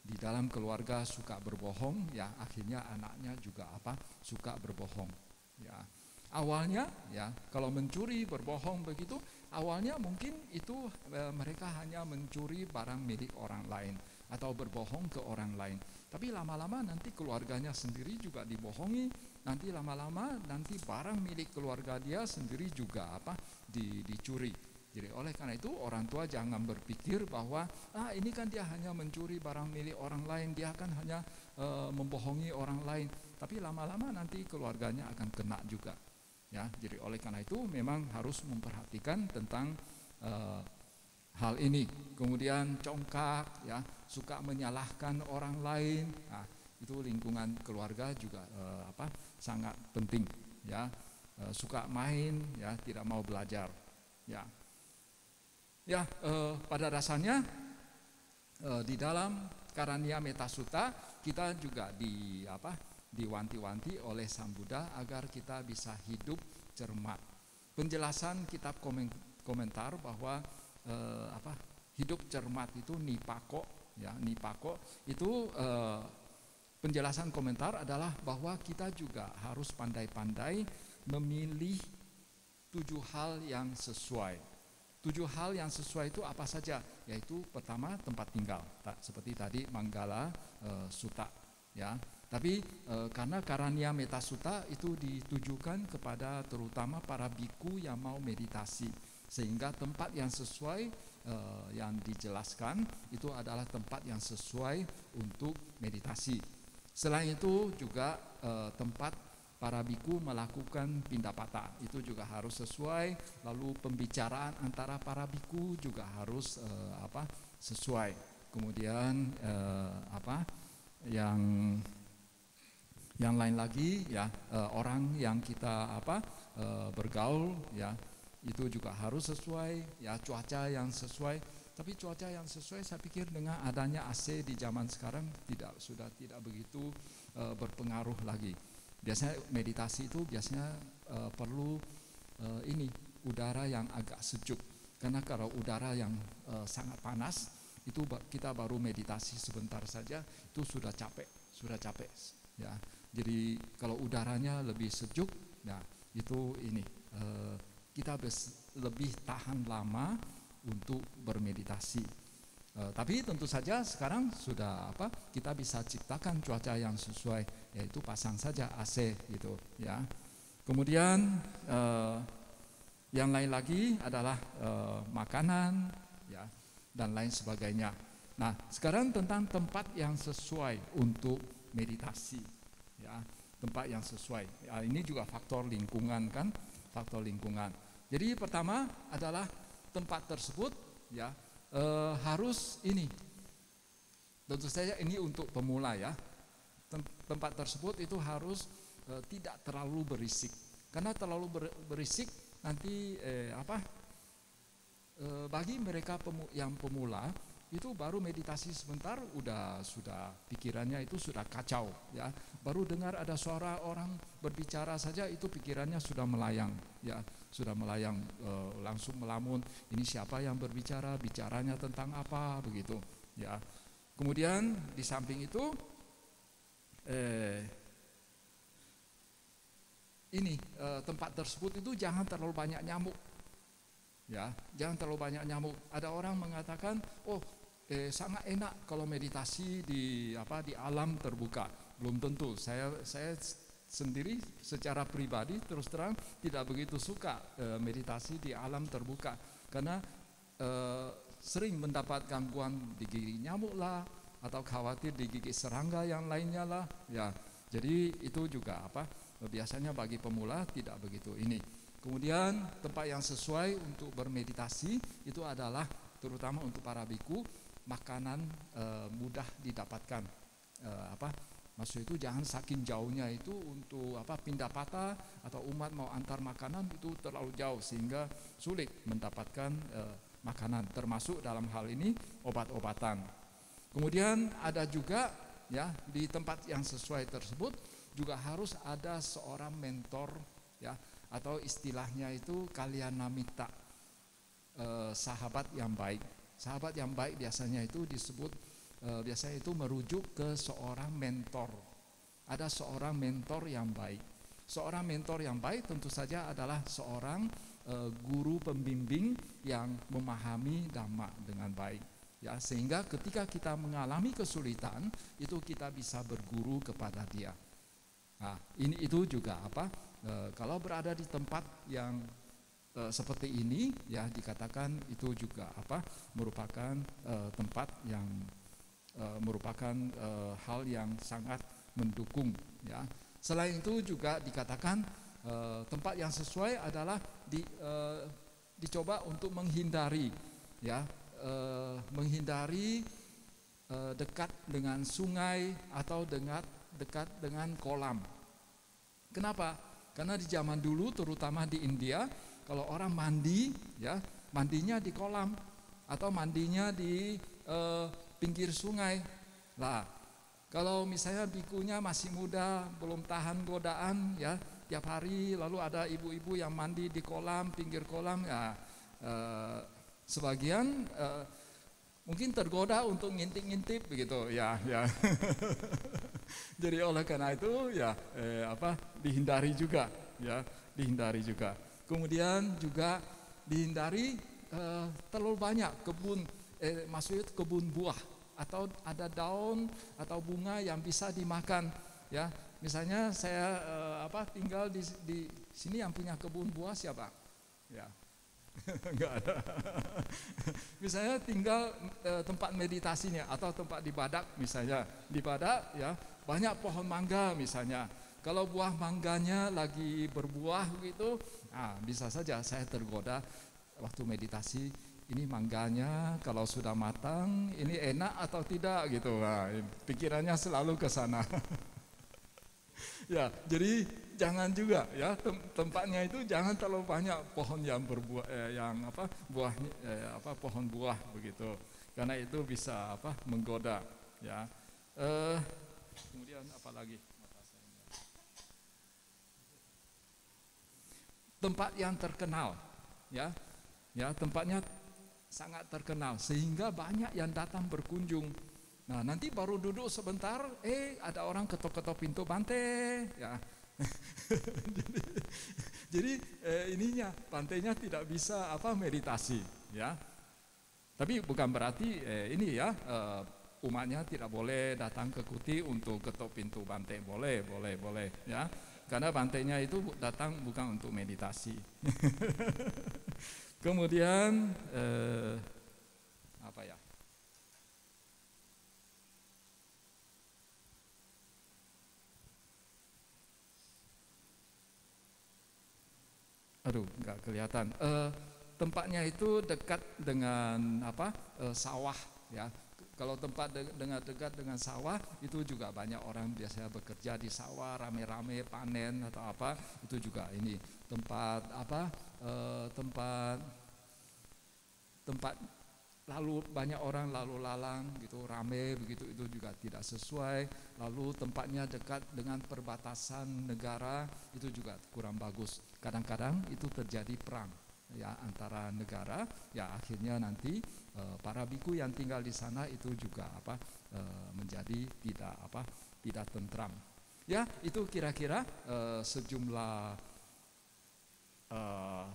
di dalam keluarga suka berbohong ya, akhirnya anaknya juga suka berbohong ya. Awalnya ya kalau mencuri berbohong begitu, awalnya mungkin itu mereka hanya mencuri barang milik orang lain atau berbohong ke orang lain. Tapi lama-lama nanti keluarganya sendiri juga dibohongi, nanti lama-lama nanti barang milik keluarga dia sendiri juga dicuri. Jadi oleh karena itu orang tua jangan berpikir bahwa ini kan dia hanya mencuri barang milik orang lain, dia akan hanya membohongi orang lain. Tapi lama-lama nanti keluarganya akan kena juga. Ya, jadi oleh karena itu memang harus memperhatikan tentang hal ini. Kemudian congkak, ya, suka menyalahkan orang lain. Nah, itu lingkungan keluarga juga sangat penting. Ya, suka main, ya, tidak mau belajar. Ya. Ya, pada dasarnya di dalam Karania Metasuta kita juga diwanti-wanti oleh Sang Buddha agar kita bisa hidup cermat. Penjelasan kitab komentar bahwa hidup cermat itu nipako, ya, nipako itu penjelasan komentar adalah bahwa kita juga harus pandai-pandai memilih 7 hal yang sesuai. 7 hal yang sesuai itu apa saja? Yaitu pertama tempat tinggal, seperti tadi Manggala Sutta, ya. Tapi karena Karania Metasuta itu ditujukan kepada terutama para biku yang mau meditasi, sehingga tempat yang sesuai yang dijelaskan itu adalah tempat yang sesuai untuk meditasi. Selain itu juga tempat para biku melakukan pindapata itu juga harus sesuai, lalu pembicaraan antara para biku juga harus sesuai. Kemudian yang lain lagi ya, orang yang kita bergaul ya itu juga harus sesuai, ya, cuaca yang sesuai. Tapi cuaca yang sesuai saya pikir dengan adanya AC di zaman sekarang sudah tidak begitu berpengaruh lagi. Biasanya meditasi itu perlu udara yang agak sejuk. Karena kalau udara yang sangat panas itu kita baru meditasi sebentar saja itu sudah capek ya. Jadi kalau udaranya lebih sejuk, nah itu kita lebih tahan lama untuk bermeditasi. Tapi tentu saja sekarang sudah kita bisa ciptakan cuaca yang sesuai, yaitu pasang saja AC gitu ya. Kemudian yang lain lagi adalah makanan ya dan lain sebagainya. Nah, sekarang tentang tempat yang sesuai untuk meditasi ya, tempat yang sesuai. Ya, ini juga faktor lingkungan kan, faktor lingkungan. Jadi pertama adalah tempat tersebut ya harus tentu saja ini untuk pemula ya. Tempat tersebut itu harus tidak terlalu berisik, karena terlalu berisik nanti bagi mereka yang pemula itu baru meditasi sebentar sudah pikirannya itu sudah kacau ya. Baru dengar ada suara orang berbicara saja itu pikirannya sudah melayang ya, sudah melayang, langsung melamun, ini siapa yang berbicara, bicaranya tentang apa begitu ya. Kemudian di samping itu tempat tersebut itu jangan terlalu banyak nyamuk ya, jangan terlalu banyak nyamuk. Ada orang mengatakan sangat enak kalau meditasi di alam terbuka. Belum tentu. Saya sendiri secara pribadi terus terang tidak begitu suka meditasi di alam terbuka, karena sering mendapat gangguan digigit nyamuk lah, atau khawatir digigit serangga yang lainnya lah ya. Jadi itu juga biasanya bagi pemula tidak begitu ini. Kemudian tempat yang sesuai untuk bermeditasi itu adalah terutama untuk para biku, makanan mudah didapatkan, Maksud itu jangan saking jauhnya itu untuk pindah patah atau umat mau antar makanan itu terlalu jauh sehingga sulit mendapatkan makanan, termasuk dalam hal ini obat-obatan. Kemudian ada juga ya di tempat yang sesuai tersebut juga harus ada seorang mentor ya, atau istilahnya itu kalyanamitta, sahabat yang baik. Sahabat yang baik biasanya itu disebut biasanya itu merujuk ke seorang mentor. Ada seorang mentor yang baik. Seorang mentor yang baik tentu saja adalah seorang guru pembimbing yang memahami Dhamma dengan baik. Ya, sehingga ketika kita mengalami kesulitan itu kita bisa berguru kepada dia. Nah, itu juga kalau berada di tempat yang seperti ini ya dikatakan itu juga merupakan tempat yang merupakan hal yang sangat mendukung ya. Selain itu juga dikatakan tempat yang sesuai adalah dicoba untuk menghindari ya, menghindari dekat dengan sungai atau dekat dengan kolam. Kenapa? Karena di zaman dulu terutama di India kalau orang mandi ya, mandinya di kolam atau mandinya di pinggir sungai. Lah, kalau misalnya bikunya masih muda, belum tahan godaan ya, tiap hari lalu ada ibu-ibu yang mandi di kolam, pinggir kolam ya, sebagian mungkin tergoda untuk ngintip-ngintip begitu ya, ya. Jadi oleh karena itu ya dihindari juga ya, dihindari juga. Kemudian juga dihindari terlalu banyak maksudnya kebun buah atau ada daun atau bunga yang bisa dimakan ya. Misalnya saya tinggal di sini yang punya kebun buah siapa? Ya. Enggak ada. Misalnya tinggal tempat meditasinya atau tempat di Badak misalnya. Di Badak ya banyak pohon mangga misalnya. Kalau buah mangganya lagi berbuah gitu, bisa saja saya tergoda waktu meditasi. Ini mangganya kalau sudah matang, ini enak atau tidak gitu. Nah, pikirannya selalu ke sana. Ya, jadi jangan juga ya tempatnya itu jangan terlalu banyak pohon yang berbuah pohon buah begitu. Karena itu bisa menggoda ya. Kemudian apa lagi? Tempat yang terkenal ya. Ya, tempatnya sangat terkenal sehingga banyak yang datang berkunjung. Nah, nanti baru duduk sebentar, ada orang ketok-ketok pintu pantai, ya. jadi ininya pantainya tidak bisa meditasi, ya. Tapi bukan berarti ini ya umatnya tidak boleh datang ke kuti untuk ketok pintu pantai, boleh, ya. Karena pantainya itu datang bukan untuk meditasi. Kemudian apa ya? Aduh, nggak kelihatan. Tempatnya itu dekat dengan sawah, ya. Kalau tempat dekat dengan sawah itu juga banyak orang biasanya bekerja di sawah, rame-rame panen atau apa. Itu juga ini tempat tempat lalu banyak orang lalu lalang gitu, rame begitu, itu juga tidak sesuai. Lalu tempatnya dekat dengan perbatasan negara, itu juga kurang bagus. Kadang-kadang itu terjadi perang ya antara negara, ya akhirnya nanti para biku yang tinggal di sana itu juga menjadi tidak tentram. Ya, itu kira-kira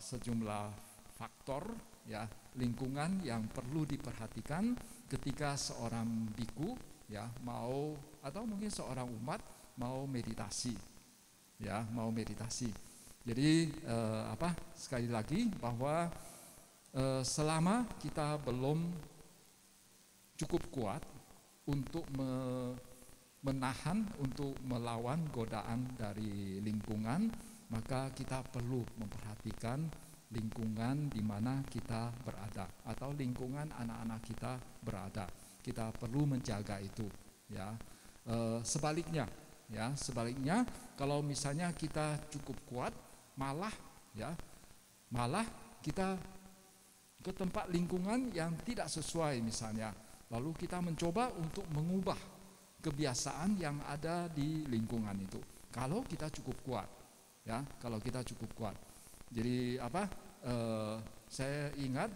sejumlah faktor ya lingkungan yang perlu diperhatikan ketika seorang biku ya mau atau mungkin seorang umat mau meditasi ya, mau meditasi. Jadi sekali lagi bahwa selama kita belum cukup kuat untuk menahan, untuk melawan godaan dari lingkungan, maka kita perlu memperhatikan lingkungan di mana kita berada atau lingkungan anak-anak kita berada. Kita perlu menjaga itu ya. sebaliknya, ya sebaliknya kalau misalnya kita cukup kuat, malah kita ke tempat lingkungan yang tidak sesuai misalnya, lalu kita mencoba untuk mengubah kebiasaan yang ada di lingkungan itu. Kalau kita cukup kuat, ya kalau kita cukup kuat. Jadi saya ingat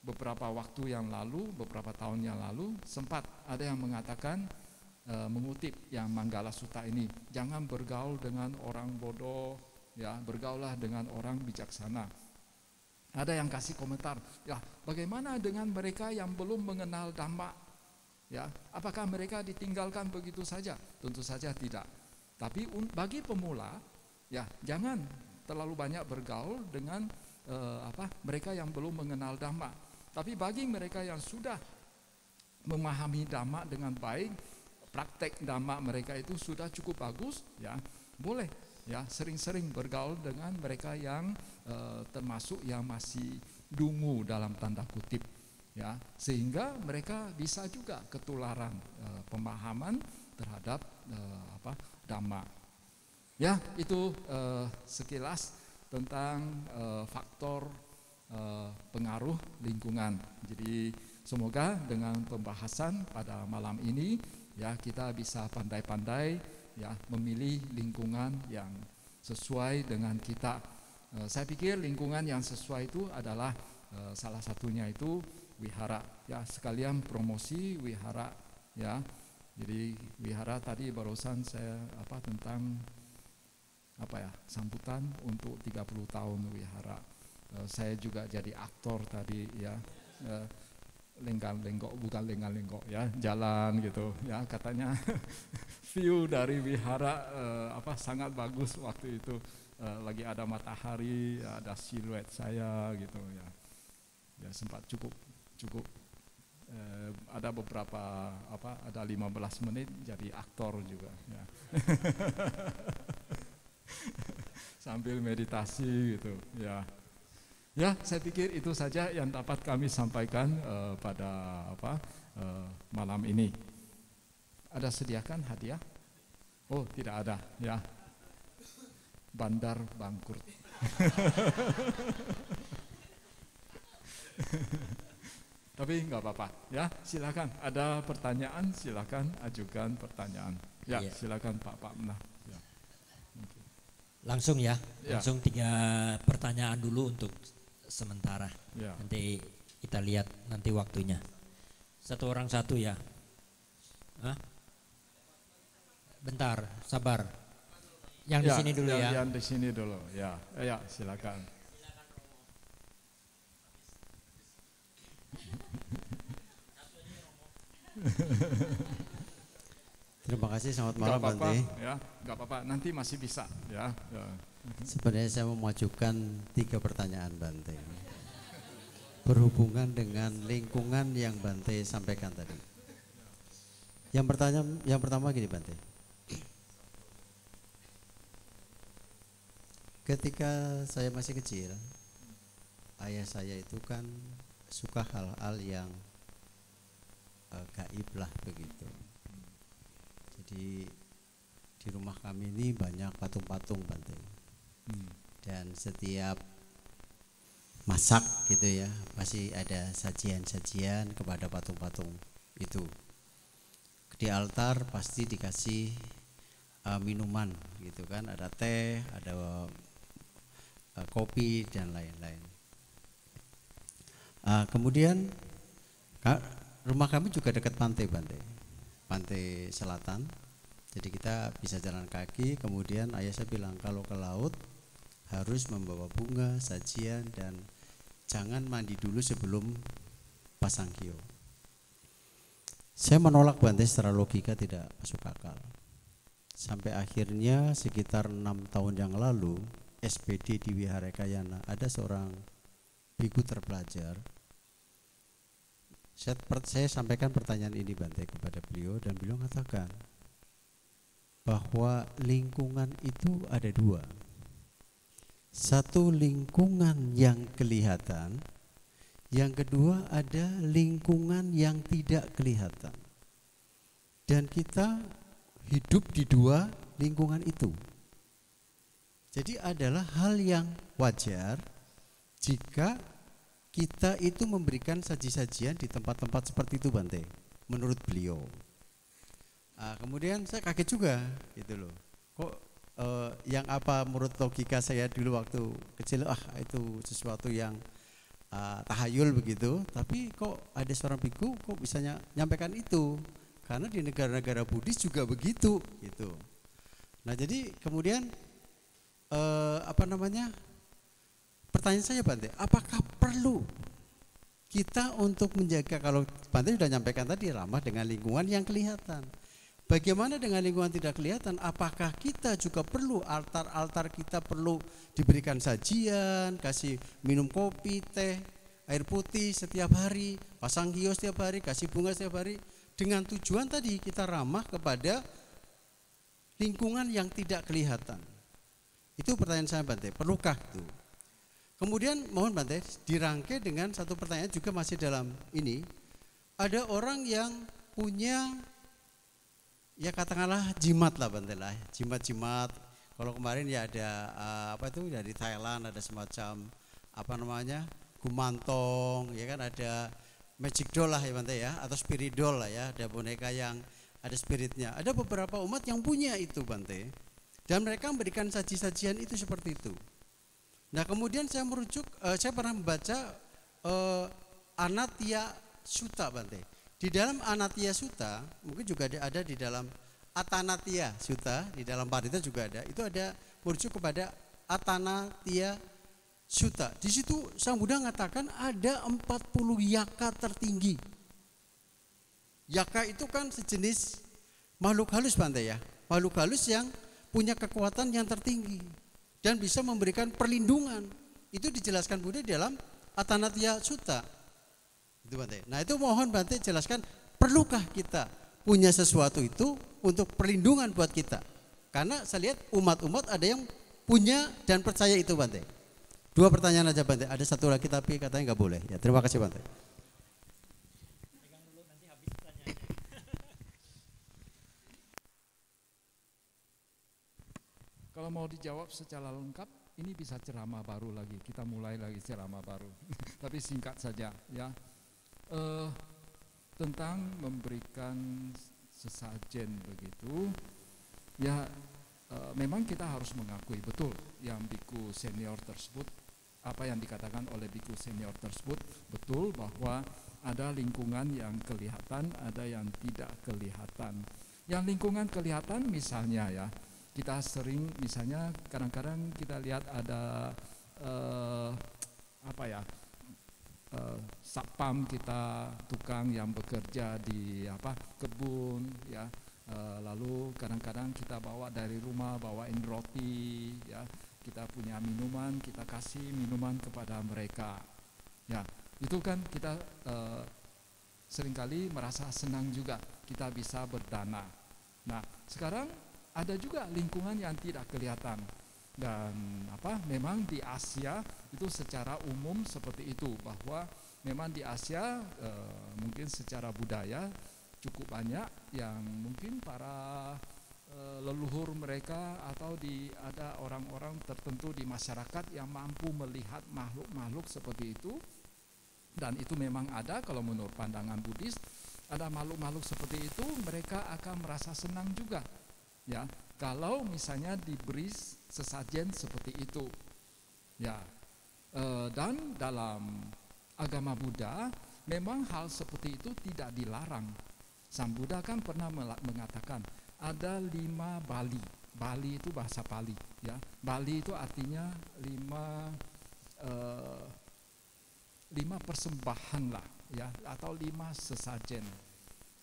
beberapa waktu yang lalu, beberapa tahun yang lalu sempat ada yang mengatakan, mengutip yang Manggala Sutta ini, jangan bergaul dengan orang bodoh, ya bergaulah dengan orang bijaksana. Ada yang kasih komentar, ya bagaimana dengan mereka yang belum mengenal Dhamma? Ya, apakah mereka ditinggalkan begitu saja? Tentu saja tidak. Tapi bagi pemula, ya jangan terlalu banyak bergaul dengan mereka yang belum mengenal Dhamma. Tapi bagi mereka yang sudah memahami Dhamma dengan baik, praktek Dhamma mereka itu sudah cukup bagus, ya boleh ya sering-sering bergaul dengan mereka yang termasuk yang masih dungu dalam tanda kutip, ya sehingga mereka bisa juga ketularan pemahaman terhadap Dhamma. Ya itu sekilas tentang faktor pengaruh lingkungan. Jadi semoga dengan pembahasan pada malam ini, ya kita bisa pandai-pandai ya memilih lingkungan yang sesuai dengan kita. Saya pikir lingkungan yang sesuai itu adalah salah satunya itu wihara, ya sekalian promosi wihara, ya. Jadi wihara tadi barusan saya tentang sambutan untuk 30 tahun wihara. Saya juga jadi aktor tadi, ya. Lenggang-lenggok, bukan lenggang-lenggok, ya jalan gitu, ya katanya view dari wihara sangat bagus waktu itu, lagi ada matahari, ada siluet saya gitu, ya sempat cukup ada beberapa ada 15 menit jadi aktor juga, ya. Sambil meditasi gitu, ya. Ya, saya pikir itu saja yang dapat kami sampaikan pada malam ini. Ada sediakan hadiah? Oh, tidak ada, ya. Bandar bangkrut. Tapi nggak apa-apa, ya. Silakan. Ada pertanyaan, silakan ajukan pertanyaan. Ya, iya. Silakan Pak Menah. Ya.
Langsung ya, langsung 3 pertanyaan dulu untuk sementara, ya. Nanti kita lihat nanti waktunya. Satu orang satu ya. Bentar, sabar. Yang di sini dulu ya.
Yang di sini dulu, ya. Ya, silakan.
Terima kasih, selamat malam Bante.
Ya, nggak apa-apa, nanti masih bisa, ya.
Sebenarnya saya memajukan 3 pertanyaan Bante, berhubungan dengan lingkungan yang Bante sampaikan tadi. Yang pertama gini Bante, ketika saya masih kecil, ayah saya itu kan suka hal-hal yang gaib lah begitu. Jadi di rumah kami ini banyak patung-patung Bante. Dan setiap masak gitu ya, masih ada sajian-sajian kepada patung-patung itu. Di altar pasti dikasih minuman gitu kan, ada teh, ada kopi dan lain-lain. Kemudian rumah kami juga dekat pantai Bante, pantai selatan. Jadi kita bisa jalan kaki. Kemudian ayah saya bilang kalau ke laut harus membawa bunga, sajian, dan jangan mandi dulu sebelum pasang kio. Saya menolak Bante secara logika, tidak masuk akal. Sampai akhirnya sekitar 6 tahun yang lalu SPD di Wihara Ekayana ada seorang biku terpelajar. Saya sampaikan pertanyaan ini Bante kepada beliau dan beliau mengatakan bahwa lingkungan itu ada 2. Satu lingkungan yang kelihatan, yang kedua ada lingkungan yang tidak kelihatan. Dan kita hidup di dua lingkungan itu. Jadi adalah hal yang wajar jika kita itu memberikan saji-sajian di tempat-tempat seperti itu, Bante, menurut beliau. Kemudian saya kaget juga gitu loh. Kok yang apa menurut logika saya dulu waktu kecil, itu sesuatu yang tahayul begitu, tapi kok ada seorang biku kok bisa nyampaikan itu, karena di negara-negara Buddhis juga begitu gitu. Nah jadi kemudian pertanyaan saya, Bante, apakah perlu kita untuk menjaga, kalau Bante sudah nyampaikan tadi ramah dengan lingkungan yang kelihatan, bagaimana dengan lingkungan tidak kelihatan? Apakah kita juga perlu altar-altar kita perlu diberikan sajian, kasih minum kopi, teh, air putih setiap hari, pasang kios setiap hari, kasih bunga setiap hari, dengan tujuan tadi kita ramah kepada lingkungan yang tidak kelihatan? Itu pertanyaan saya, Bante, perlukah itu? Kemudian mohon Bante dirangkai dengan satu pertanyaan juga masih dalam ini. Ada orang yang punya, ya katakanlah jimat lah, Bante lah, jimat-jimat. Kalau kemarin ya ada dari Thailand ada semacam gumantong, ya kan, ada magic doll lah ya, Bante ya, atau spirit doll lah ya, ada boneka yang ada spiritnya. Ada beberapa umat yang punya itu, Bante, dan mereka memberikan saji-sajian itu seperti itu. Nah kemudian saya merujuk, saya pernah membaca Anatya Sutta, Bante. Di dalam Anatya Sutta, mungkin juga ada di dalam Atanatya Sutta, di dalam Parita juga ada. Itu ada merujuk kepada Atanatya Sutta. Di situ Sang Buddha mengatakan ada 40 yaka tertinggi. Yaka itu kan sejenis makhluk halus, Bante ya, makhluk halus yang punya kekuatan yang tertinggi dan bisa memberikan perlindungan. Itu dijelaskan Buddha dalam Atanatya Sutta. Itu, Bante. Nah itu mohon Bante jelaskan, perlukah kita punya sesuatu itu untuk perlindungan buat kita? Karena saya lihat umat-umat ada yang punya dan percaya itu, Bante. Dua pertanyaan aja, Bante. Ada satu lagi tapi katanya nggak boleh. Ya, terima kasih, Bante.
Kalau mau dijawab secara lengkap, ini bisa ceramah baru lagi. Kita mulai lagi ceramah baru. Tapi singkat saja ya. Tentang memberikan sesajen begitu. Ya memang kita harus mengakui betul yang biku senior tersebut, apa yang dikatakan oleh biku senior tersebut betul, bahwa ada lingkungan yang kelihatan, ada yang tidak kelihatan. Yang lingkungan kelihatan misalnya ya, kita sering misalnya kadang-kadang kita lihat ada satpam kita, tukang yang bekerja di kebun ya, lalu kadang-kadang kita bawa dari rumah, bawain roti ya, kita punya minuman, kita kasih minuman kepada mereka ya, itu kan kita seringkali merasa senang juga, kita bisa berdana. Nah sekarang ada juga lingkungan yang tidak kelihatan, dan memang di Asia itu secara umum seperti itu, bahwa memang di Asia mungkin secara budaya cukup banyak yang mungkin para leluhur mereka atau ada orang-orang tertentu di masyarakat yang mampu melihat makhluk-makhluk seperti itu, dan itu memang ada. Kalau menurut pandangan Buddhis, ada makhluk-makhluk seperti itu, mereka akan merasa senang juga ya, kalau misalnya diberi sesajen seperti itu ya. Dan dalam agama Buddha memang hal seperti itu tidak dilarang. Sang Buddha kan pernah mengatakan ada 5 bali. Bali itu bahasa Pali ya. Bali itu artinya 5 persembahan lah ya, atau 5 sesajen,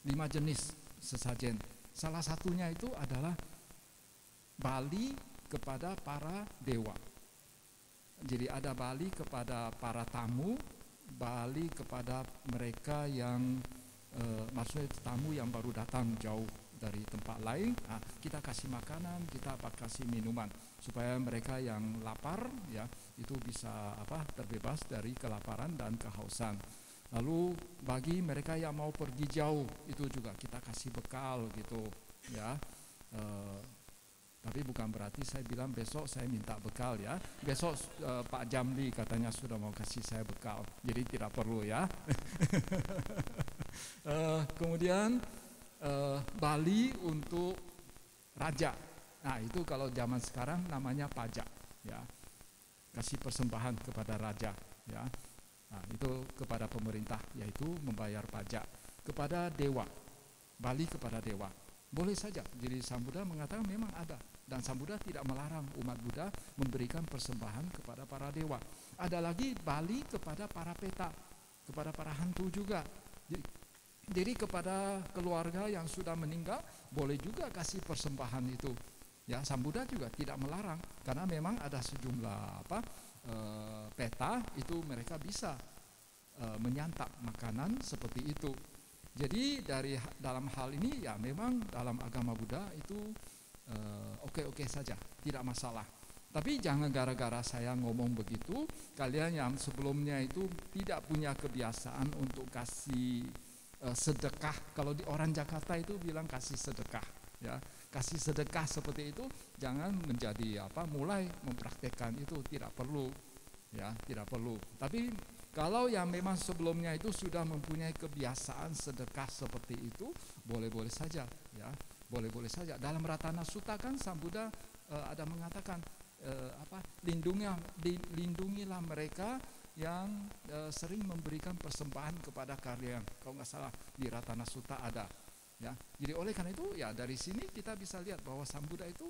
5 jenis sesajen. Salah satunya itu adalah bali kepada para dewa. Jadi ada bali kepada para tamu, bali kepada mereka yang maksudnya tamu yang baru datang jauh dari tempat lain. Nah, kita kasih makanan, kita kasih minuman supaya mereka yang lapar ya itu bisa terbebas dari kelaparan dan kehausan. Lalu bagi mereka yang mau pergi jauh itu juga kita kasih bekal gitu ya. Tapi bukan berarti saya bilang besok saya minta bekal ya. Besok Pak Jamli katanya sudah mau kasih saya bekal, jadi tidak perlu ya. Kemudian Bali untuk raja. Nah itu kalau zaman sekarang namanya pajak ya. Kasih persembahan kepada raja ya. Nah, itu kepada pemerintah, yaitu membayar pajak kepada dewa. Bali kepada dewa. Boleh saja. Jadi Sang Buddha mengatakan memang ada, dan Sang Buddha tidak melarang umat Buddha memberikan persembahan kepada para dewa. Ada lagi Bali kepada para peta, kepada para hantu juga. Jadi kepada keluarga yang sudah meninggal boleh juga kasih persembahan itu. Ya, Sang Buddha juga tidak melarang, karena memang ada sejumlah peta itu mereka bisa menyantap makanan seperti itu. Jadi dalam hal ini ya memang dalam agama Buddha itu oke-oke saja, tidak masalah. Tapi jangan gara-gara saya ngomong begitu, kalian yang sebelumnya itu tidak punya kebiasaan untuk kasih sedekah. Kalau di orang Jakarta itu bilang kasih sedekah, ya kasih sedekah seperti itu, jangan menjadi mulai mempraktekkan itu, tidak perlu, ya tidak perlu. Tapi kalau yang memang sebelumnya itu sudah mempunyai kebiasaan sedekah seperti itu, boleh-boleh saja, ya boleh-boleh saja. Dalam Ratana Sutta kan Sang Buddha ada mengatakan lindungilah mereka yang sering memberikan persembahan kepada kalian. Kalau nggak salah di Ratana Sutta ada. Ya, jadi oleh karena itu ya dari sini kita bisa lihat bahwa Sang Buddha itu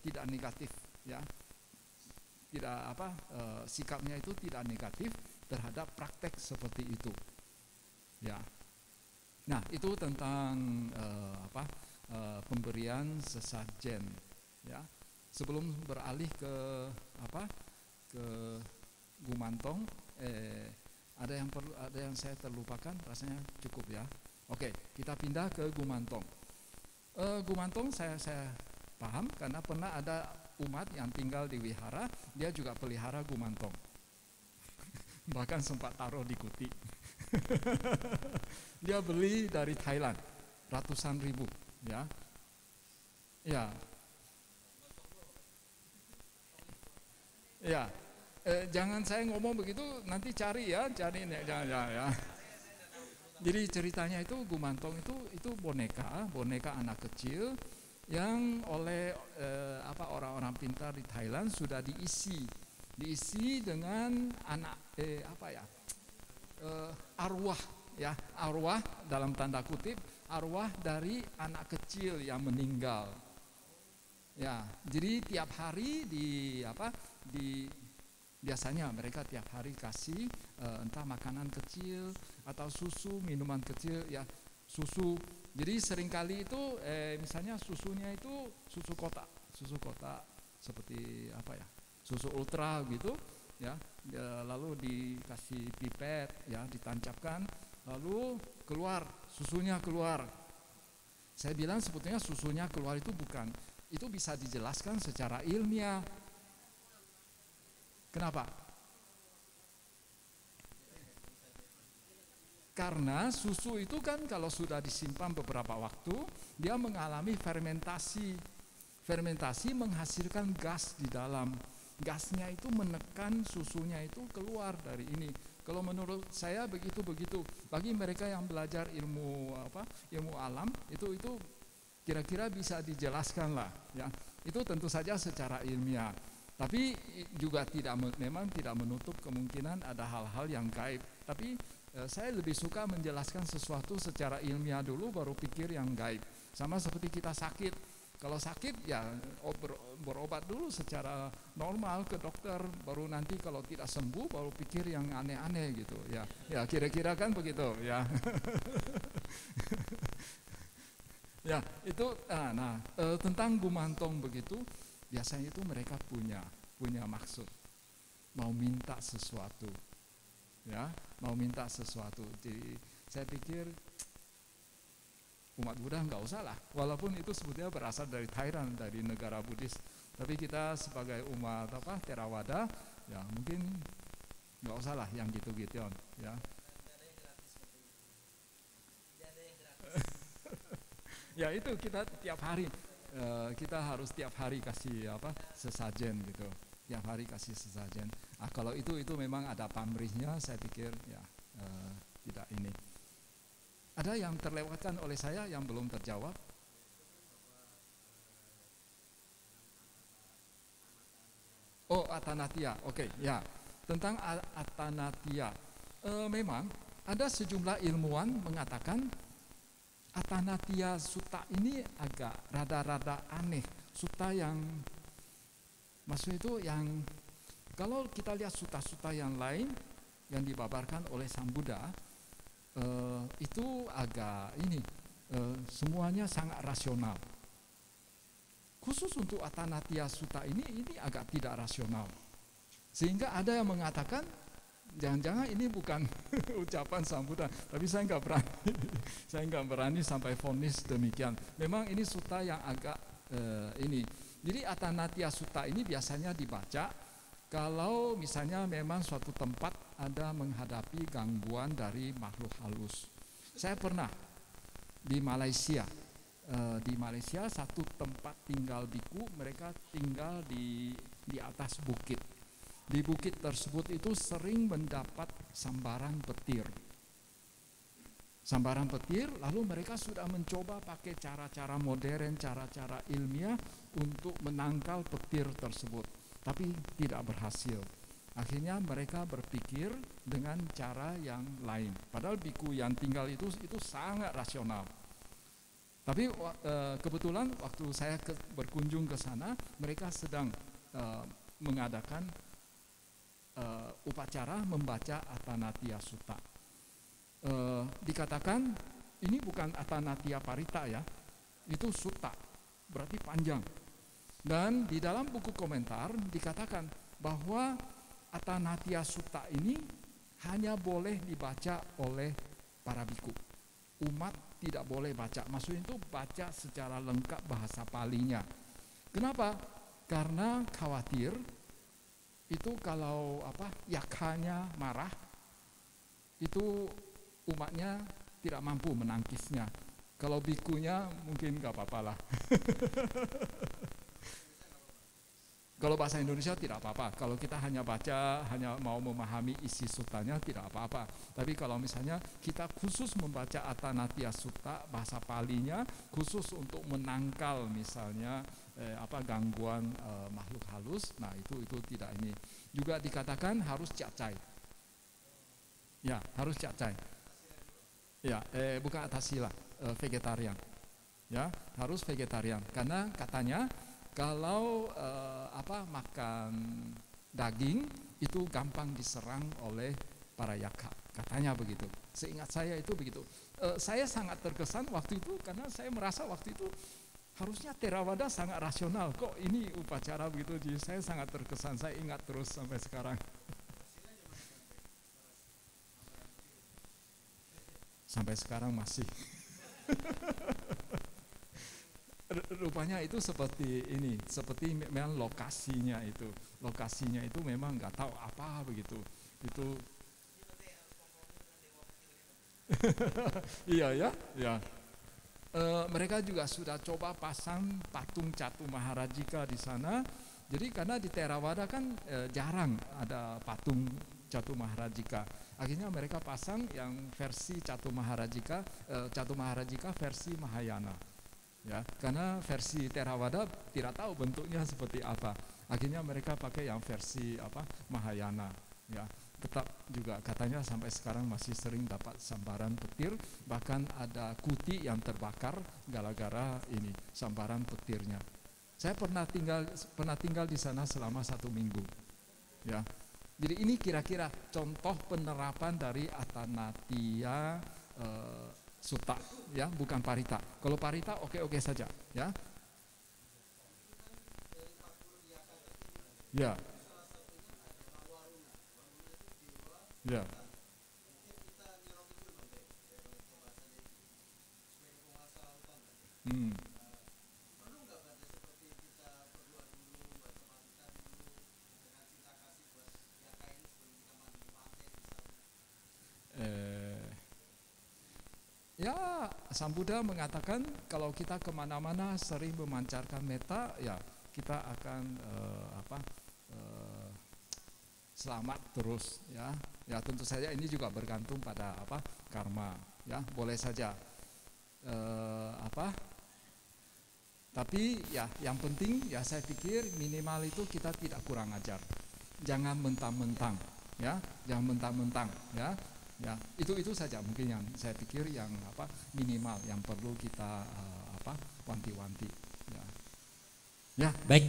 tidak negatif, ya, tidak sikapnya itu tidak negatif terhadap praktek seperti itu, ya. Nah itu tentang pemberian sesajen, ya. Sebelum beralih ke Gumantong, ada yang saya terlupakan, rasanya cukup ya. Oke, kita pindah ke Gumantong. Gumantong saya paham karena pernah ada umat yang tinggal di wihara, dia juga pelihara Gumantong. Bahkan sempat taruh di kuti. Dia beli dari Thailand, ratusan ribu, ya. Ya. Ya. Jangan saya ngomong begitu, nanti cari jangan ya. Jadi ceritanya itu Gumantong itu boneka anak kecil yang oleh orang-orang pintar di Thailand sudah diisi dengan arwah dalam tanda kutip, arwah dari anak kecil yang meninggal. Ya, jadi tiap hari biasanya mereka tiap hari kasih entah makanan kecil atau susu, minuman kecil, ya susu. Jadi seringkali itu misalnya susunya itu susu kotak seperti susu ultra gitu, ya. Lalu dikasih pipet, ya, ditancapkan, lalu susunya keluar. Saya bilang sebetulnya susunya keluar itu bukan, itu bisa dijelaskan secara ilmiah. Kenapa? Karena susu itu kan kalau sudah disimpan beberapa waktu, dia mengalami fermentasi. Fermentasi menghasilkan gas di dalam. Gasnya itu menekan susunya itu keluar dari ini. Kalau menurut saya begitu. Bagi mereka yang belajar ilmu alam, itu kira-kira bisa dijelaskan lah, ya. Itu tentu saja secara ilmiah. Tapi juga memang tidak menutup kemungkinan ada hal-hal yang gaib. Tapi saya lebih suka menjelaskan sesuatu secara ilmiah dulu, baru pikir yang gaib. Sama seperti kita sakit. Kalau sakit ya berobat dulu secara normal ke dokter, baru nanti kalau tidak sembuh baru pikir yang aneh-aneh gitu. Ya kira-kira kan begitu, ya. Ya itu tentang Gumantong begitu. Biasanya itu mereka punya maksud, mau minta sesuatu, ya, mau minta sesuatu. Jadi saya pikir umat Buddha nggak usah lah, walaupun itu sebetulnya berasal dari Thailand, dari negara Buddhis. Tapi kita sebagai umat Theravada, ya mungkin nggak usah lah yang gitu-gitu, ya. Ya itu kita tiap hari. kita harus tiap hari kasih sesajen gitu, tiap hari kasih sesajen. Kalau itu memang ada pamrihnya, saya pikir ya tidak ini. Ada yang terlewatkan oleh saya yang belum terjawab? Oh, Atanatia, oke, ya, tentang Atanatia. Memang ada sejumlah ilmuwan mengatakan Atanatia Sutta ini agak rada-rada aneh. Sutta yang maksudnya itu yang kalau kita lihat sutta-sutta yang lain yang dibabarkan oleh Sang Buddha, itu agak ini semuanya sangat rasional. Khusus untuk Atanatia Sutta ini agak tidak rasional. Sehingga ada yang mengatakan jangan-jangan ini bukan ucapan Sang Buddha, tapi saya nggak berani, saya nggak berani sampai vonis demikian. Memang ini sutta yang agak ini. Jadi Atanatia Sutta ini biasanya dibaca kalau misalnya memang suatu tempat ada menghadapi gangguan dari makhluk halus. Saya pernah di Malaysia. Di Malaysia satu tempat tinggal biku, mereka tinggal di atas bukit. Di bukit tersebut itu sering mendapat sambaran petir. Sambaran petir, lalu mereka sudah mencoba pakai cara-cara modern, cara-cara ilmiah untuk menangkal petir tersebut, tapi tidak berhasil. Akhirnya mereka berpikir dengan cara yang lain. Padahal biku yang tinggal itu sangat rasional. Tapi kebetulan waktu saya berkunjung ke sana, mereka sedang mengadakan upacara membaca Atanatia Sutta. Dikatakan ini bukan Atanatia Parita ya, itu Sutta, berarti panjang. Dan di dalam buku komentar dikatakan bahwa Atanatia Sutta ini hanya boleh dibaca oleh para biku. Umat tidak boleh baca, maksudnya itu baca secara lengkap bahasa Palinya. Kenapa? Karena khawatir itu kalau yakhanya marah, itu umatnya tidak mampu menangkisnya. Kalau bikunya mungkin nggak apa-apa lah. Kalau bahasa Indonesia tidak apa-apa. Kalau kita hanya baca, hanya mau memahami isi sutanya tidak apa-apa. Tapi kalau misalnya kita khusus membaca Atanatia Sutta bahasa Palinya, khusus untuk menangkal misalnya gangguan makhluk halus, nah itu tidak ini. Juga dikatakan harus cacai. Ya, harus cacai. Ya, bukan atasila, vegetarian. Ya, harus vegetarian. Karena katanya kalau makan daging itu gampang diserang oleh para yakha, katanya begitu. Seingat saya itu begitu. Saya sangat terkesan waktu itu karena saya merasa waktu itu harusnya Theravada sangat rasional. Kok ini upacara begitu? Jadi saya sangat terkesan. Saya ingat terus sampai sekarang. Sampai sekarang masih. Rupanya itu seperti ini, seperti memang lokasinya itu memang nggak tahu apa begitu. Itu iya ya. Mereka juga sudah coba pasang patung Catu Maharajika di sana. Jadi karena di Theravada kan jarang ada patung Catu Maharajika. Akhirnya mereka pasang yang versi Catu Maharajika versi Mahayana. Ya, karena versi Theravada tidak tahu bentuknya seperti apa. Akhirnya mereka pakai yang versi Mahayana. Ya, tetap juga katanya sampai sekarang masih sering dapat sambaran petir, bahkan ada kuti yang terbakar gara-gara ini sambaran petirnya. Saya pernah tinggal di sana selama 1 minggu. Ya, jadi ini kira-kira contoh penerapan dari Atanatia Sutta, ya, bukan Parita. Kalau Parita oke saja, ya. Ya. Ya. Ya, Sang Buddha mengatakan kalau kita kemana-mana sering memancarkan metta, ya kita akan selamat terus, ya. Ya tentu saja ini juga bergantung pada karma, ya boleh saja tapi ya yang penting ya saya pikir minimal itu kita tidak kurang ajar, jangan mentang-mentang, ya jangan mentang-mentang, ya. Ya, itu saja mungkin yang saya pikir yang minimal yang perlu kita wanti-wanti. Ya. Ya.
Baik.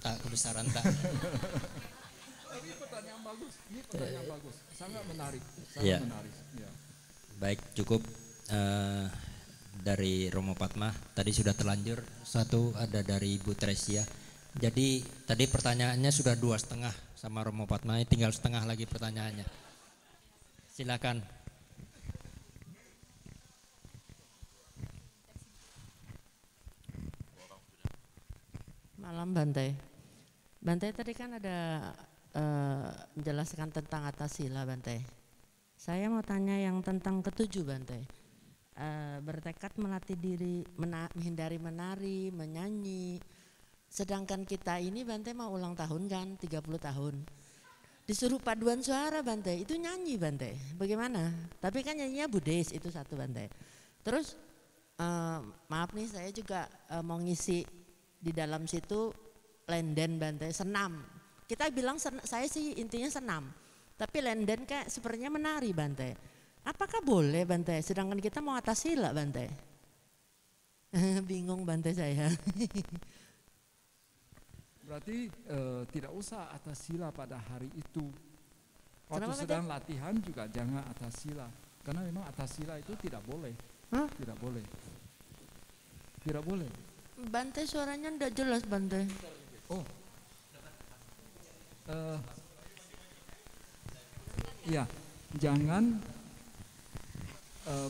Tak kebesaran tak.
Ini pertanyaan bagus. Ini pertanyaan bagus. Sangat menarik.
Ya.
Menarik. Ya.
Baik, cukup dari Romo Padma. Tadi sudah terlanjur. Satu ada dari Ibu Tresia. Jadi tadi pertanyaannya sudah 2,5 sama Romo Padma. Tinggal setengah lagi pertanyaannya. Silakan.
Malam Bante. Bante tadi kan ada menjelaskan tentang atasila Bante. Saya mau tanya yang tentang ketujuh Bante. Bertekad melatih diri, menghindari menari, menyanyi. Sedangkan kita ini Bante mau ulang tahun kan, 30 tahun. Disuruh paduan suara Bante, itu nyanyi Bante, bagaimana? Tapi kan nyanyinya Buddhis, itu satu Bante. Terus maaf nih saya juga mau ngisi di dalam situ lenden Bante, senam. Kita bilang saya sih intinya senam, tapi lenden kayak sepertinya menari Bante. Apakah boleh Bante, sedangkan kita mau atas sila Bante? Bingung Bante saya.
Berarti tidak usah atas sila pada hari itu. Waktu
Kenapa,
sedang latihan juga jangan atas sila. Karena memang atas sila itu tidak boleh.
Hah?
Tidak boleh. Tidak boleh.
Bante suaranya enggak jelas Bante.
Oh. Ya, jangan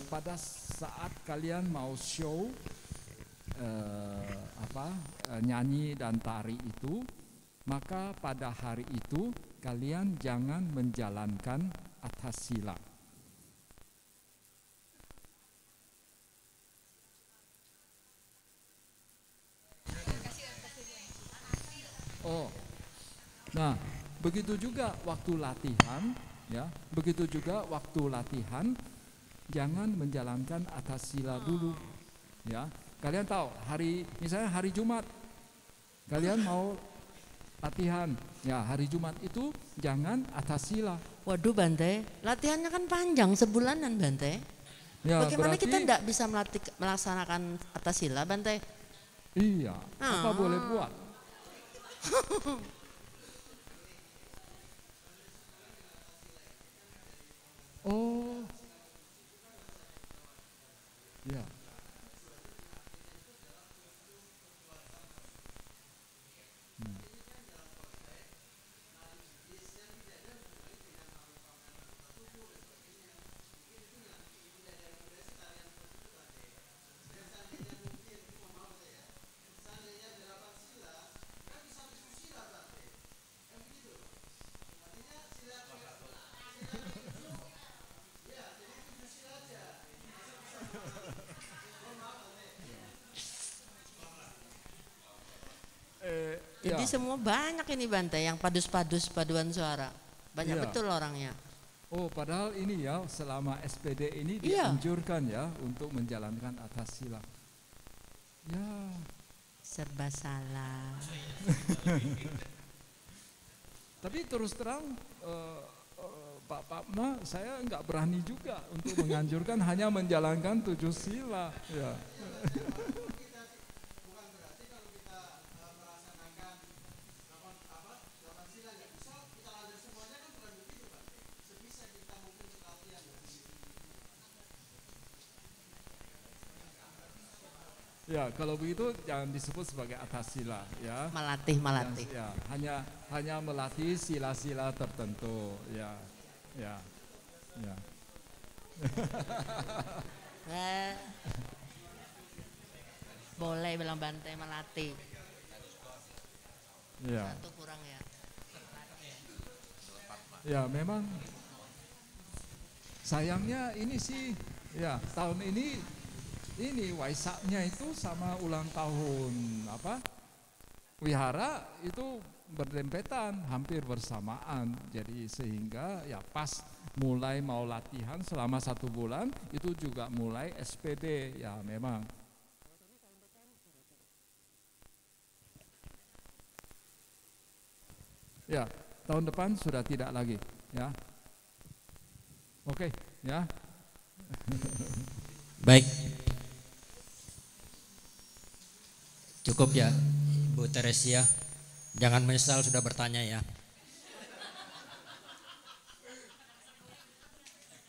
pada saat kalian mau show nyanyi dan tari itu, maka pada hari itu kalian jangan menjalankan atas sila. Oh, nah begitu juga waktu latihan, ya begitu juga waktu latihan jangan menjalankan atas sila dulu, ya. Kalian tahu misalnya hari Jumat kalian mau latihan, ya hari Jumat itu jangan atas sila.
Waduh Bante, latihannya kan panjang sebulanan Bante.
Ya,
Bagaimana
berarti,
kita tidak bisa melaksanakan atas sila Bante?
Iya, apa boleh buat? Oh, ya.
Jadi
Ya.
semua banyak ini Bante yang padus-padus paduan suara. Banyak
Iya.
betul orangnya.
Oh, padahal ini ya selama SPD ini
Iya.
dianjurkan ya untuk menjalankan atas sila. Ya.
Serba salah.
Tapi terus terang Pak Padma, saya nggak berani juga untuk menganjurkan hanya menjalankan 7 sila. Ya. Ya, kalau begitu jangan disebut sebagai atas sila, ya.
Melatih.
Ya, hanya melatih sila-sila tertentu, ya.
Boleh bilang Bante melatih.
Ya.
Satu kurang ya.
Ya, memang sayangnya ini sih ya tahun ini Waisaknya itu sama ulang tahun wihara itu berdempetan, hampir bersamaan. Jadi sehingga ya pas mulai mau latihan selama 1 bulan itu juga mulai SPD ya memang. Ya, tahun depan sudah tidak lagi ya. Oke, ya.
Baik. Cukup ya, Bu Teresia. Jangan menyesal sudah bertanya ya.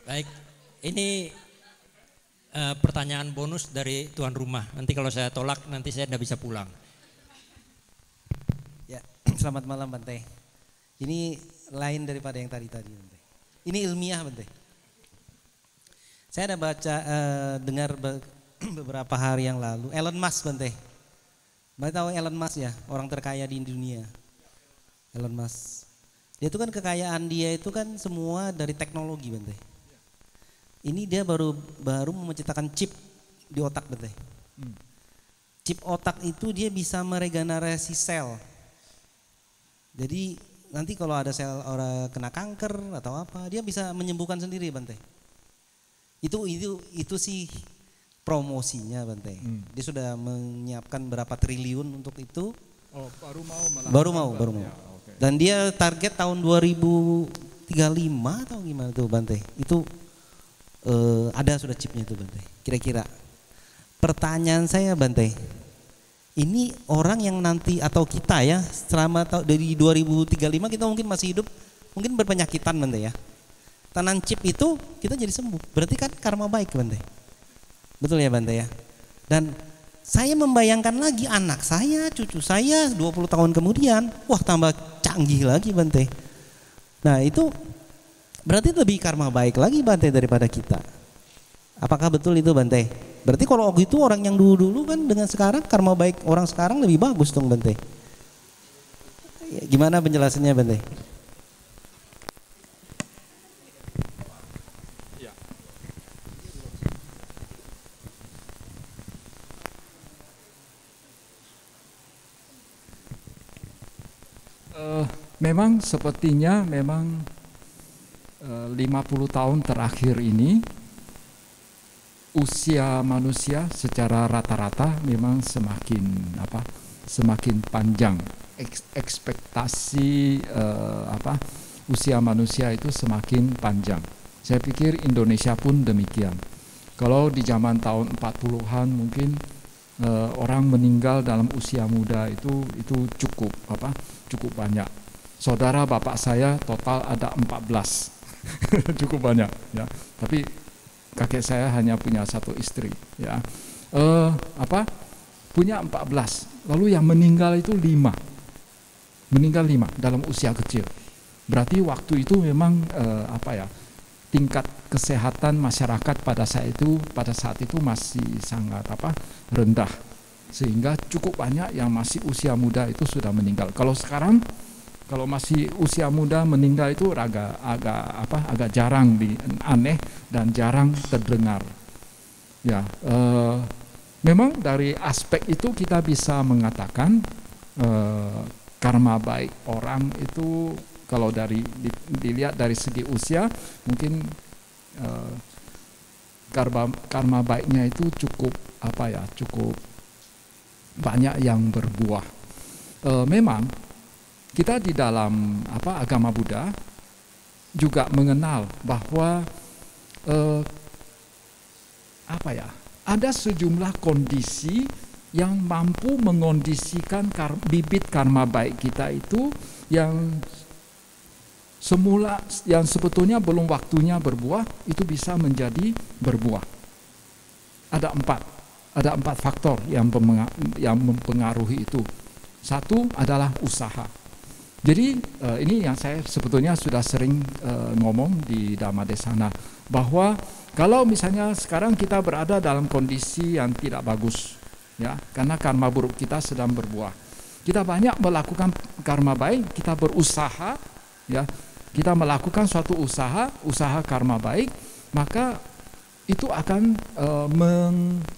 Baik, ini pertanyaan bonus dari tuan rumah. Nanti kalau saya tolak, nanti saya tidak bisa pulang.
Ya, selamat malam Bante. Ini lain daripada yang tadi Bante. Ini ilmiah Bante. Saya ada baca, dengar beberapa hari yang lalu, Elon Musk Bante. Bante tahu Elon Musk ya, orang terkaya di dunia. Elon Musk. Dia itu kan kekayaan dia itu kan semua dari teknologi Bante. Ini dia baru menciptakan chip di otak Bante. Chip otak itu dia bisa meregenerasi sel. Jadi nanti kalau ada sel orang kena kanker atau apa, dia bisa menyembuhkan sendiri Bante. Itu sih promosinya Bante. Dia sudah menyiapkan berapa triliun untuk itu.
Oh, baru mau.
Ya, okay. Dan dia target tahun 2035 atau gimana tuh Bante. Itu ada sudah chipnya tuh Bante. Kira-kira pertanyaan saya Bante, ini orang yang nanti atau kita ya selama dari 2035 kita mungkin masih hidup, mungkin berpenyakitan Bante ya. Tanam chip itu kita jadi sembuh. Berarti kan karma baik Bante. Betul ya Bante ya. Dan saya membayangkan lagi anak saya, cucu saya 20 tahun kemudian, wah tambah canggih lagi Bante. Nah itu berarti lebih karma baik lagi Bante daripada kita. Apakah betul itu Bante? Berarti kalau itu orang yang dulu kan dengan sekarang karma baik orang sekarang lebih bagus dong Bante. Gimana penjelasannya Bante?
Memang sepertinya 50 tahun terakhir ini usia manusia secara rata-rata memang semakin panjang. Ekspektasi usia manusia itu semakin panjang. Saya pikir Indonesia pun demikian. Kalau di zaman tahun 40-an mungkin orang meninggal dalam usia muda itu cukup banyak. Saudara bapak saya total ada 14. Cukup banyak ya. Tapi kakek saya hanya punya 1 istri ya. Punya 14. Lalu yang meninggal itu 5. Meninggal 5 dalam usia kecil. Berarti waktu itu memang tingkat kesehatan masyarakat pada saat itu masih sangat rendah, sehingga cukup banyak yang masih usia muda itu sudah meninggal. Kalau sekarang kalau masih usia muda meninggal itu agak jarang aneh dan jarang terdengar. Ya, memang dari aspek itu kita bisa mengatakan karma baik orang itu kalau dilihat dari segi usia mungkin karma baiknya itu cukup banyak yang berbuah. Memang kita di dalam agama Buddha juga mengenal bahwa ada sejumlah kondisi yang mampu mengondisikan bibit karma baik kita itu yang sebetulnya belum waktunya berbuah itu bisa menjadi berbuah. Ada 4 faktor yang mempengaruhi itu. Satu adalah usaha. Jadi ini yang saya sebetulnya sudah sering ngomong di Dhammadesana, bahwa kalau misalnya sekarang kita berada dalam kondisi yang tidak bagus ya, karena karma buruk kita sedang berbuah. Kita banyak melakukan karma baik, kita berusaha ya, kita melakukan suatu usaha karma baik, maka itu akan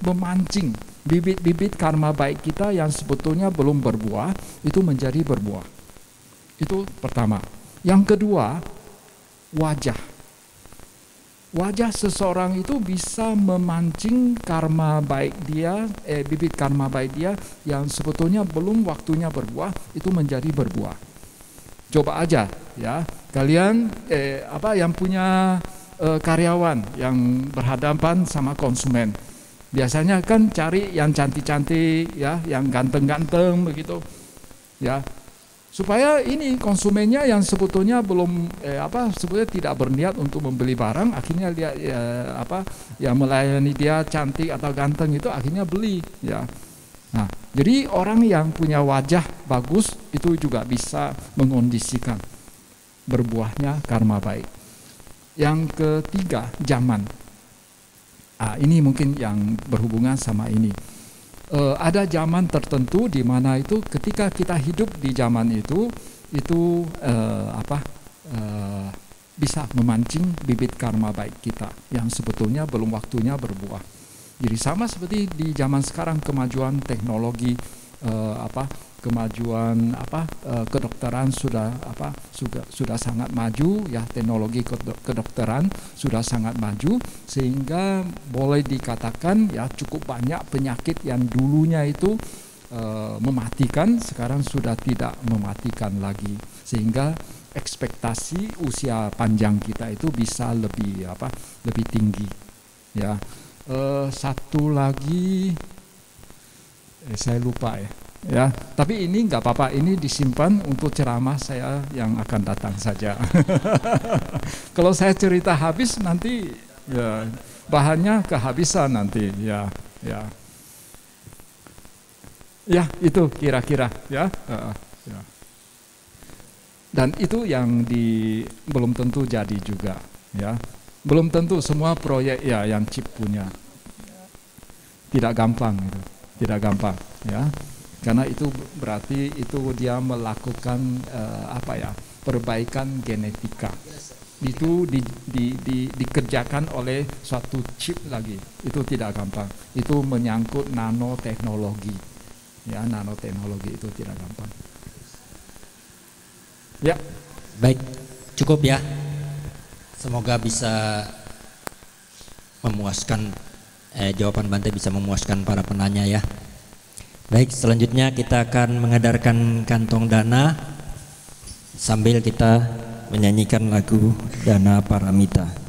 memancing bibit-bibit karma baik kita yang sebetulnya belum berbuah, itu menjadi berbuah. Itu pertama. Yang kedua, wajah. Wajah seseorang itu bisa memancing karma baik dia, bibit karma baik dia yang sebetulnya belum waktunya berbuah, itu menjadi berbuah. Coba aja ya, kalian yang punya karyawan yang berhadapan sama konsumen, biasanya kan cari yang cantik-cantik ya, yang ganteng-ganteng begitu ya, supaya ini konsumennya yang sebetulnya belum sebetulnya tidak berniat untuk membeli barang, akhirnya dia melayani dia cantik atau ganteng itu akhirnya beli ya. Nah, jadi orang yang punya wajah bagus itu juga bisa mengondisikan berbuahnya karma baik. Yang ketiga, zaman. Ini mungkin yang berhubungan sama ini. Ada zaman tertentu di mana itu ketika kita hidup di zaman itu bisa memancing bibit karma baik kita yang sebetulnya belum waktunya berbuah. Jadi sama seperti di zaman sekarang, kemajuan teknologi, kemajuan kedokteran sudah sangat maju ya, teknologi kedokteran sudah sangat maju sehingga boleh dikatakan ya cukup banyak penyakit yang dulunya itu mematikan sekarang sudah tidak mematikan lagi, sehingga ekspektasi usia panjang kita itu bisa lebih tinggi ya. Satu lagi saya lupa ya, tapi ini nggak apa-apa, ini disimpan untuk ceramah saya yang akan datang saja. Kalau saya cerita habis nanti ya bahannya kehabisan nanti ya. Itu kira-kira ya. Dan itu yang belum tentu jadi juga ya. Belum tentu semua proyek ya yang CHIP punya. Tidak gampang itu, tidak gampang ya. Karena itu berarti itu dia melakukan perbaikan genetika. Itu dikerjakan oleh suatu chip lagi. Itu tidak gampang. Itu menyangkut nanoteknologi. Ya, nanoteknologi itu tidak gampang. Ya.
Baik, cukup ya. Semoga bisa memuaskan jawaban Bante bisa memuaskan para penanya ya. Baik, selanjutnya kita akan mengedarkan kantong dana sambil kita menyanyikan lagu Dana Paramita.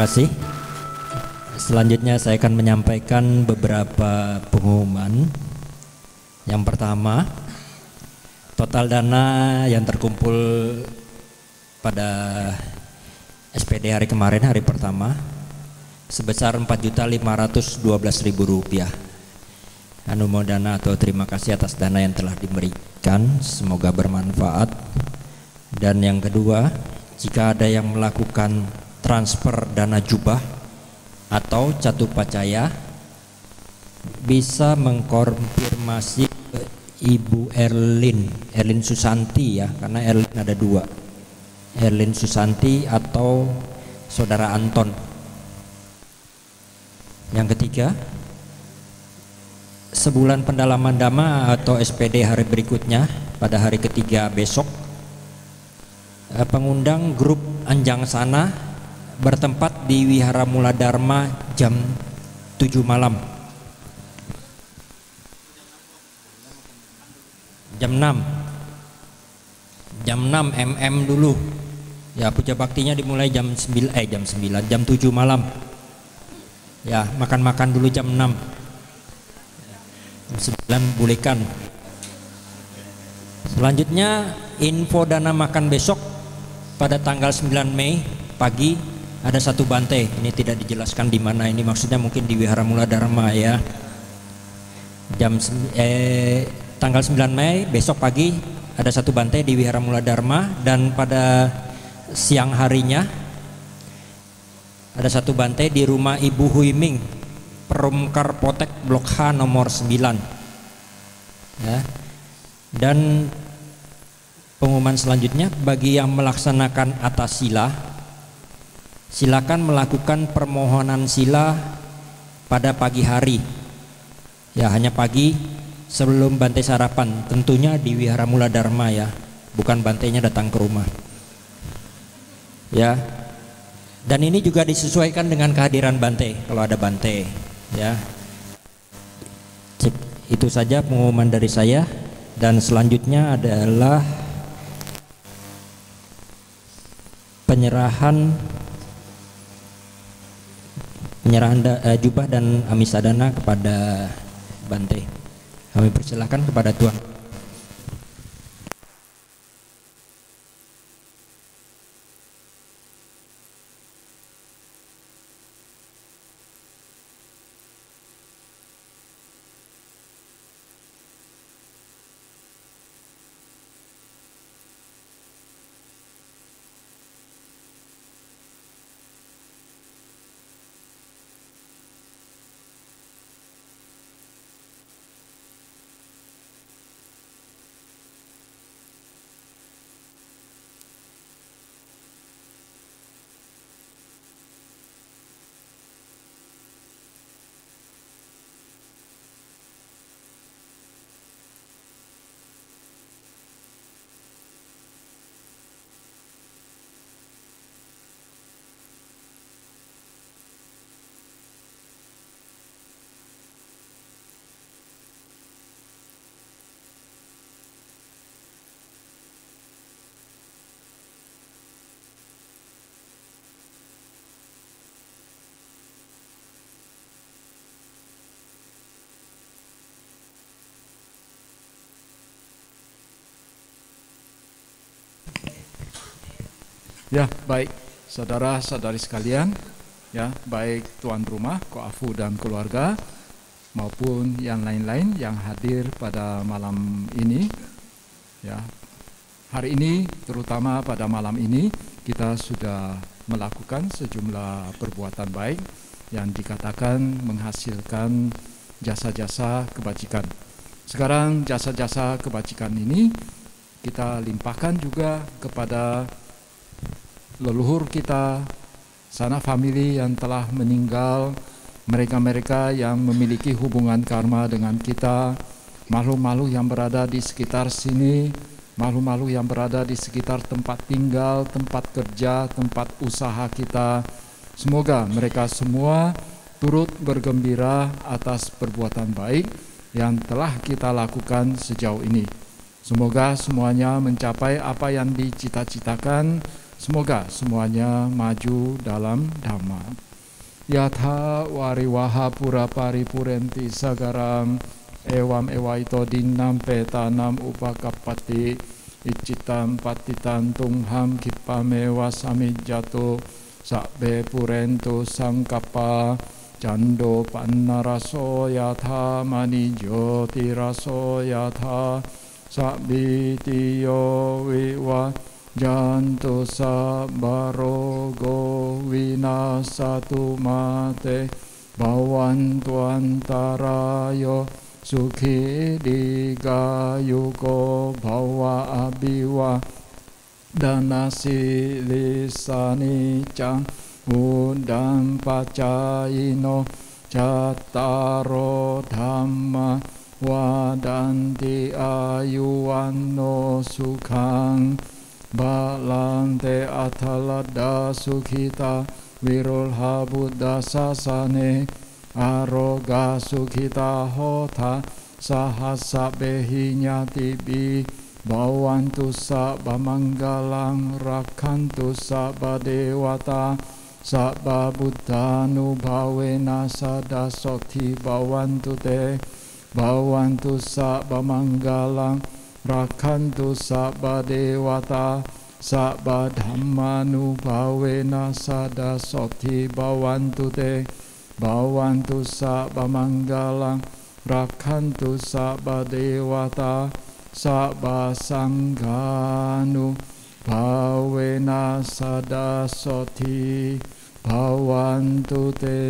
kasih. Selanjutnya saya akan menyampaikan beberapa pengumuman. Yang pertama, total dana yang terkumpul pada SPD hari kemarin, hari pertama, sebesar Rp4.512.000. Anumodana atau terima kasih atas dana yang telah diberikan, semoga bermanfaat. Dan yang kedua, jika ada yang melakukan transfer dana jubah atau catupacaya, bisa mengkonfirmasi ke Ibu Erlin Susanti ya, karena Erlin ada dua, Erlin Susanti atau Saudara Anton. Yang ketiga, sebulan pendalaman dhamma atau SPD hari berikutnya pada hari ketiga besok, pengundang grup Anjang Sana bertempat di Wihara Mula Dharma jam 7 malam. Jam 6 MM dulu. Ya, puja baktinya dimulai jam 7 malam. Ya, makan-makan dulu jam 6. Jam 9 bolehkan. Selanjutnya info dana makan besok pada tanggal 9 Mei pagi ada satu bante. Ini tidak dijelaskan di mana, ini maksudnya mungkin di Wihara Mula Dharma ya. Tanggal 9 Mei besok pagi ada satu bante di Wihara Mula Dharma, dan pada siang harinya ada satu bante di rumah Ibu Huiming, Perumkar Potek Blok H nomor 9 ya. Dan pengumuman selanjutnya, bagi yang melaksanakan atas sila, silakan melakukan permohonan sila pada pagi hari ya, hanya pagi sebelum bante sarapan, tentunya di Wihara Mula Dharma ya, bukan bantenya datang ke rumah ya. Dan ini juga disesuaikan dengan kehadiran bante kalau ada bante ya. Itu saja pengumuman dari saya. Dan selanjutnya adalah penyerahan jubah dan amisadana kepada bante. Kami persilahkan kepada Tuan.
Ya, baik saudara-saudari sekalian, ya, baik tuan rumah, Ko Afu dan keluarga, maupun yang lain-lain yang hadir pada malam ini. Ya, hari ini, terutama pada malam ini, kita sudah melakukan sejumlah perbuatan baik yang dikatakan menghasilkan jasa-jasa kebajikan. Sekarang jasa-jasa kebajikan ini kita limpahkan juga kepada leluhur kita, sanak famili yang telah meninggal, mereka-mereka yang memiliki hubungan karma dengan kita, makhluk-makhluk yang berada di sekitar sini, makhluk-makhluk yang berada di sekitar tempat tinggal, tempat kerja, tempat usaha kita. Semoga mereka semua turut bergembira atas perbuatan baik yang telah kita lakukan sejauh ini. Semoga semuanya mencapai apa yang dicita-citakan Semoga semuanya maju dalam Dhamma. Yatha wariwaha pura paripurenti sagaram ewam ewaito dinam petanam upakapati icitam patitan tungham kipamewa samijjato sabbe purento sangkapa jando pannaraso yatha manijoti raso yatha sabbitiyo viwa jantu sabbarogo winasatu mate bawantu antarayo sukhi digayuko bhawa abiwa danasi lisani cang undang pacaino cattaro dhamma wadanti ayuwanno sukhang balante athalada sukhita wirulha buddha sasane aroga sukhita hota sahasabbehi nyatibi bawantu sabba manggalang rakhantu sabba dewata sabba buddhanubhavena sada soti bawantu te bawantu sabba manggalang rakhantu sabba dewata sabba dhammanubhavena sada soti bawantu te bawantu sabba manggalang rakhantu sabba dewata sabba sanghanu bhavena sada soti bawantu te.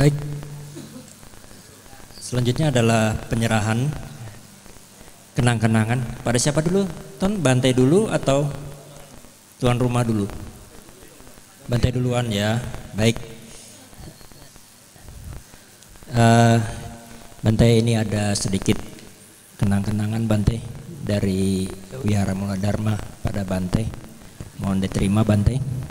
Baik, selanjutnya adalah penyerahan kenang-kenangan. Pada siapa dulu? Ton, Bantai dulu atau tuan rumah dulu? Bantai duluan ya. Baik. Bantai ini ada sedikit kenang-kenangan Bantai dari Wihara Mula Dharma pada Bantai. Mohon diterima Bantai.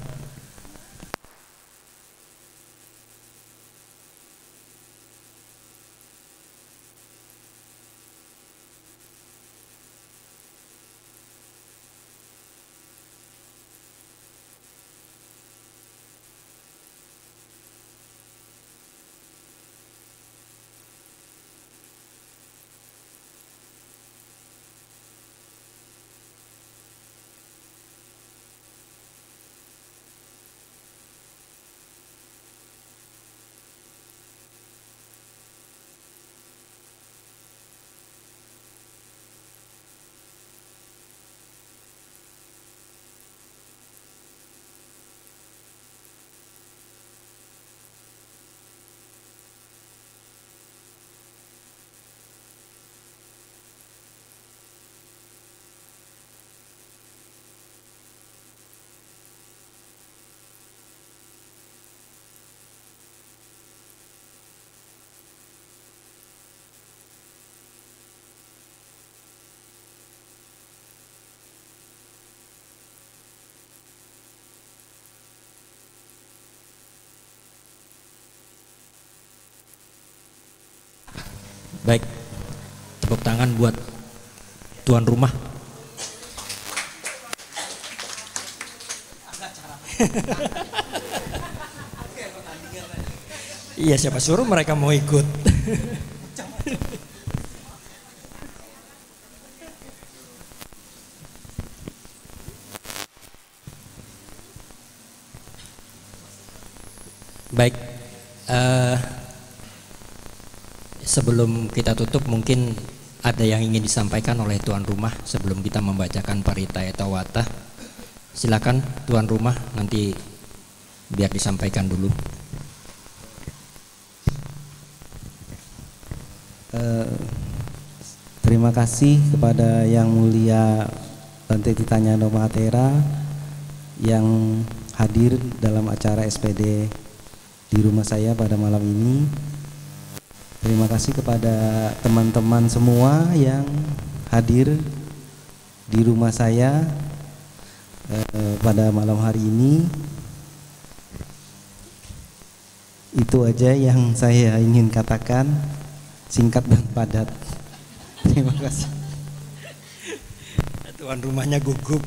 Baik, tepuk tangan buat tuan rumah. Iya, siapa suruh mereka mau ikut. Baik, sebelum kita tutup mungkin ada yang ingin disampaikan oleh tuan rumah sebelum kita membacakan Paritaya Tawata. Silakan tuan rumah, nanti biar disampaikan dulu.
Terima kasih kepada Yang Mulia Bante Titanya No Mahathera yang hadir dalam acara SPD di rumah saya pada malam ini. Terima kasih kepada teman-teman semua yang hadir di rumah saya pada malam hari ini. Itu aja yang saya ingin katakan, singkat dan padat. Terima kasih.
Tuan rumahnya gugup.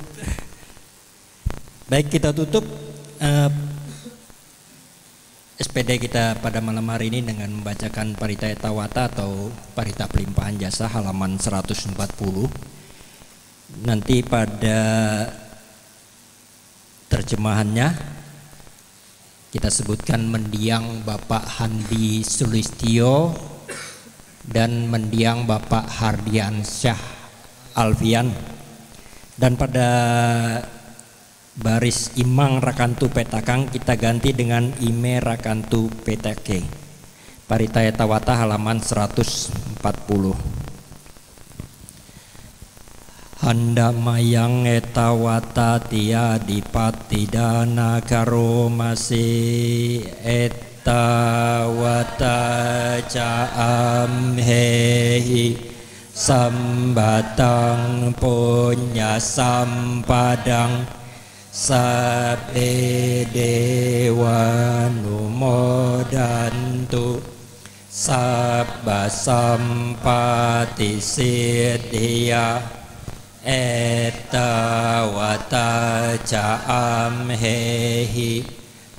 Baik, kita tutup SPD kita pada malam hari ini dengan membacakan Paritaya Tawata atau Parita Pelimpahan Jasa halaman 140. Nanti pada terjemahannya kita sebutkan mendiang Bapak Handi Sulistyo dan mendiang Bapak Hardiansyah Alfian, dan pada baris Imang Rakantu Petakang kita ganti dengan Ime Rakantu Petake. Paritaya Tawata halaman 140. Handamayang etawata tiadipati dana karomasi etawata caamhehi sambatang punya sampadang sabbe dewa numodantu sabba sampati siddhya etawata caamhehi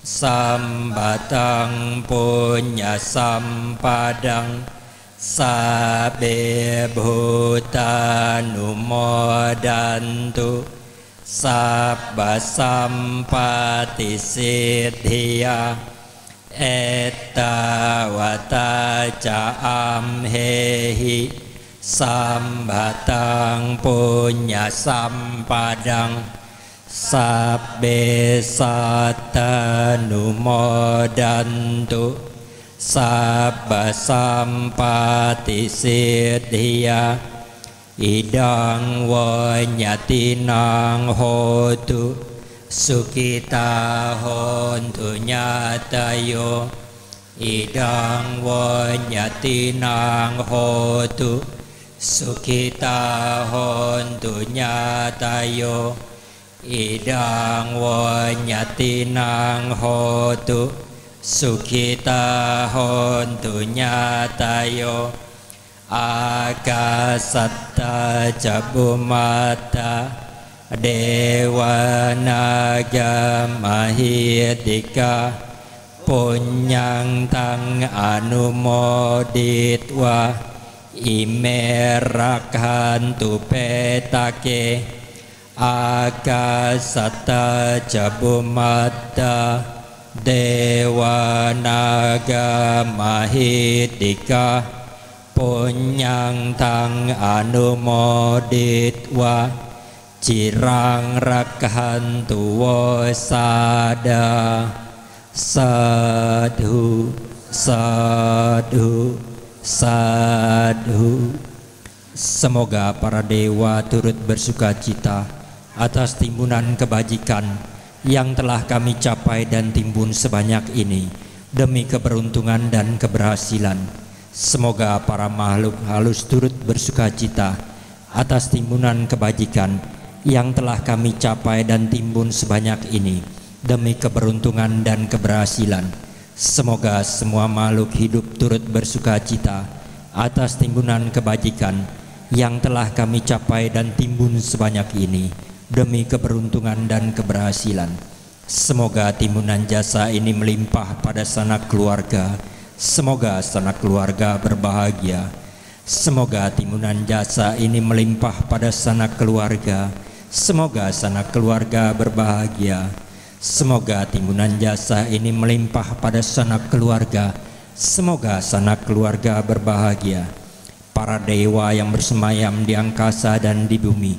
sambatang punya sampadang sabbe bhutanumodantu sabba sampati siddhya etawata caamhehi sambatang punya sampadang sabbe sattanumodantu sabba sampati siddhya idang wanyatinang hotu sukita hontu nyatayo idang wanyatinang hotu sukita hontu nyatayo idang wanyatinang hotu sukita hontu nyatayo akasatta cabumata dewa naga mahidika punyang tang anumoditwa imerakantu petake akasatta cabumata dewa naga mahidika punyang tang anumoditwa cirang rakhantu wasada sadhu sadhu sadhu. Semoga para dewa turut bersuka cita atas timbunan kebajikan yang telah kami capai dan timbun sebanyak ini demi keberuntungan dan keberhasilan. Semoga para makhluk halus turut bersuka cita atas timbunan kebajikan yang telah kami capai dan timbun sebanyak ini demi keberuntungan dan keberhasilan. Semoga semua makhluk hidup turut bersuka cita atas timbunan kebajikan yang telah kami capai dan timbun sebanyak ini demi keberuntungan dan keberhasilan. Semoga timbunan jasa ini melimpah pada sanak keluarga. Semoga sanak keluarga berbahagia. Semoga timbunan jasa ini melimpah pada sanak keluarga. Semoga sanak keluarga berbahagia. Semoga timbunan jasa ini melimpah pada sanak keluarga. Semoga sanak keluarga berbahagia. Para dewa yang bersemayam di angkasa dan di bumi,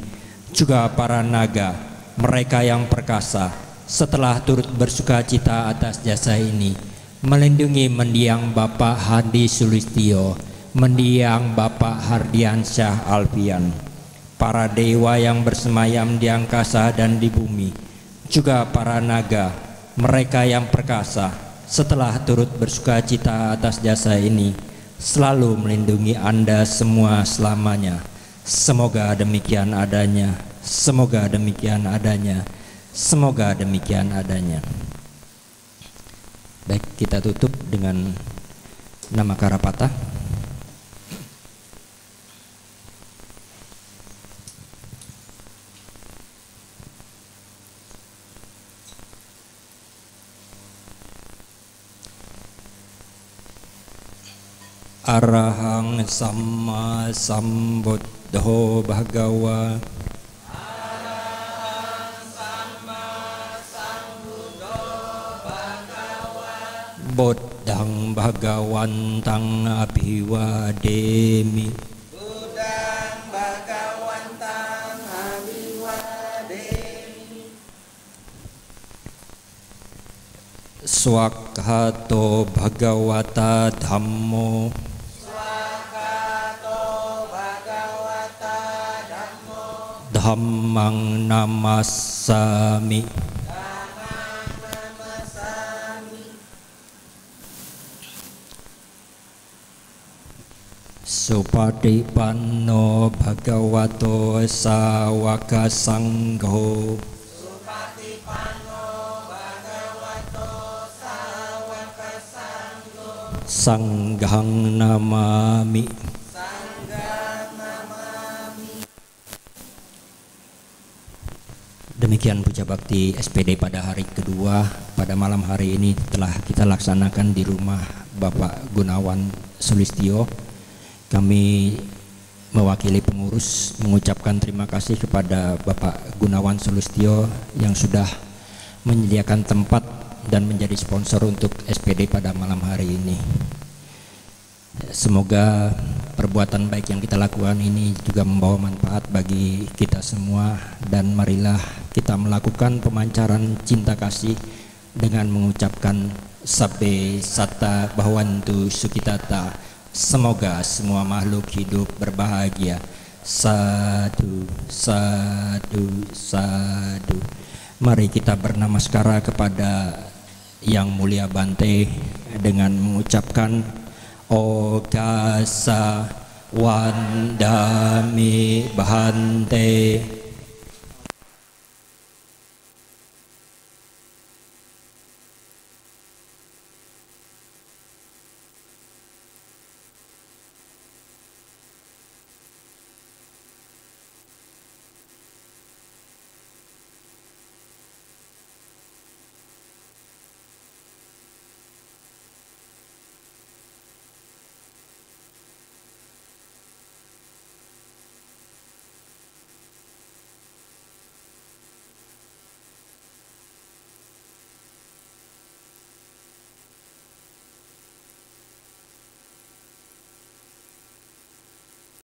juga para naga, mereka yang perkasa, setelah turut bersuka cita atas jasa ini, melindungi mendiang Bapak Hadi Sulistyo, mendiang Bapak Hardiansyah Alfian. Para dewa yang bersemayam di angkasa dan di bumi, juga para naga, mereka yang perkasa, setelah turut bersuka cita atas jasa ini, selalu melindungi Anda semua selamanya. Semoga demikian adanya. Semoga demikian adanya. Semoga demikian adanya. Baik, kita tutup dengan nama Karapata. Arahang Samma Sambuddho Bhagawa. Buddhang Bhagawantang Abhiwademi.
Budang Bhagawantang Abhiwademi.
Swakhato Bhagawata Dhammo.
Swakato Bhagawata Dhammo.
Dhammang Namassami. Supatipanno Bhagavato Sawaka Sangho.
Supatipanno Bhagavato Sawaka Sangho.
Sanghang namami.
Sanghang namami.
Demikian puja bakti SPD pada hari kedua. Pada malam hari ini telah kita laksanakan di rumah Bapak Gunawan Sulistyo. Kami mewakili pengurus mengucapkan terima kasih kepada Bapak Gunawan Sulistyo yang sudah menyediakan tempat dan menjadi sponsor untuk SPD pada malam hari ini. Semoga perbuatan baik yang kita lakukan ini juga membawa manfaat bagi kita semua, dan marilah kita melakukan pemancaran cinta kasih dengan mengucapkan Sabbe Satta Bhavantu Sukhitata. Semoga semua makhluk hidup berbahagia. sadu, sadu, sadu. Mari kita bernamaskara kepada Yang Mulia Bante dengan mengucapkan Ogasa Wandami Bhante.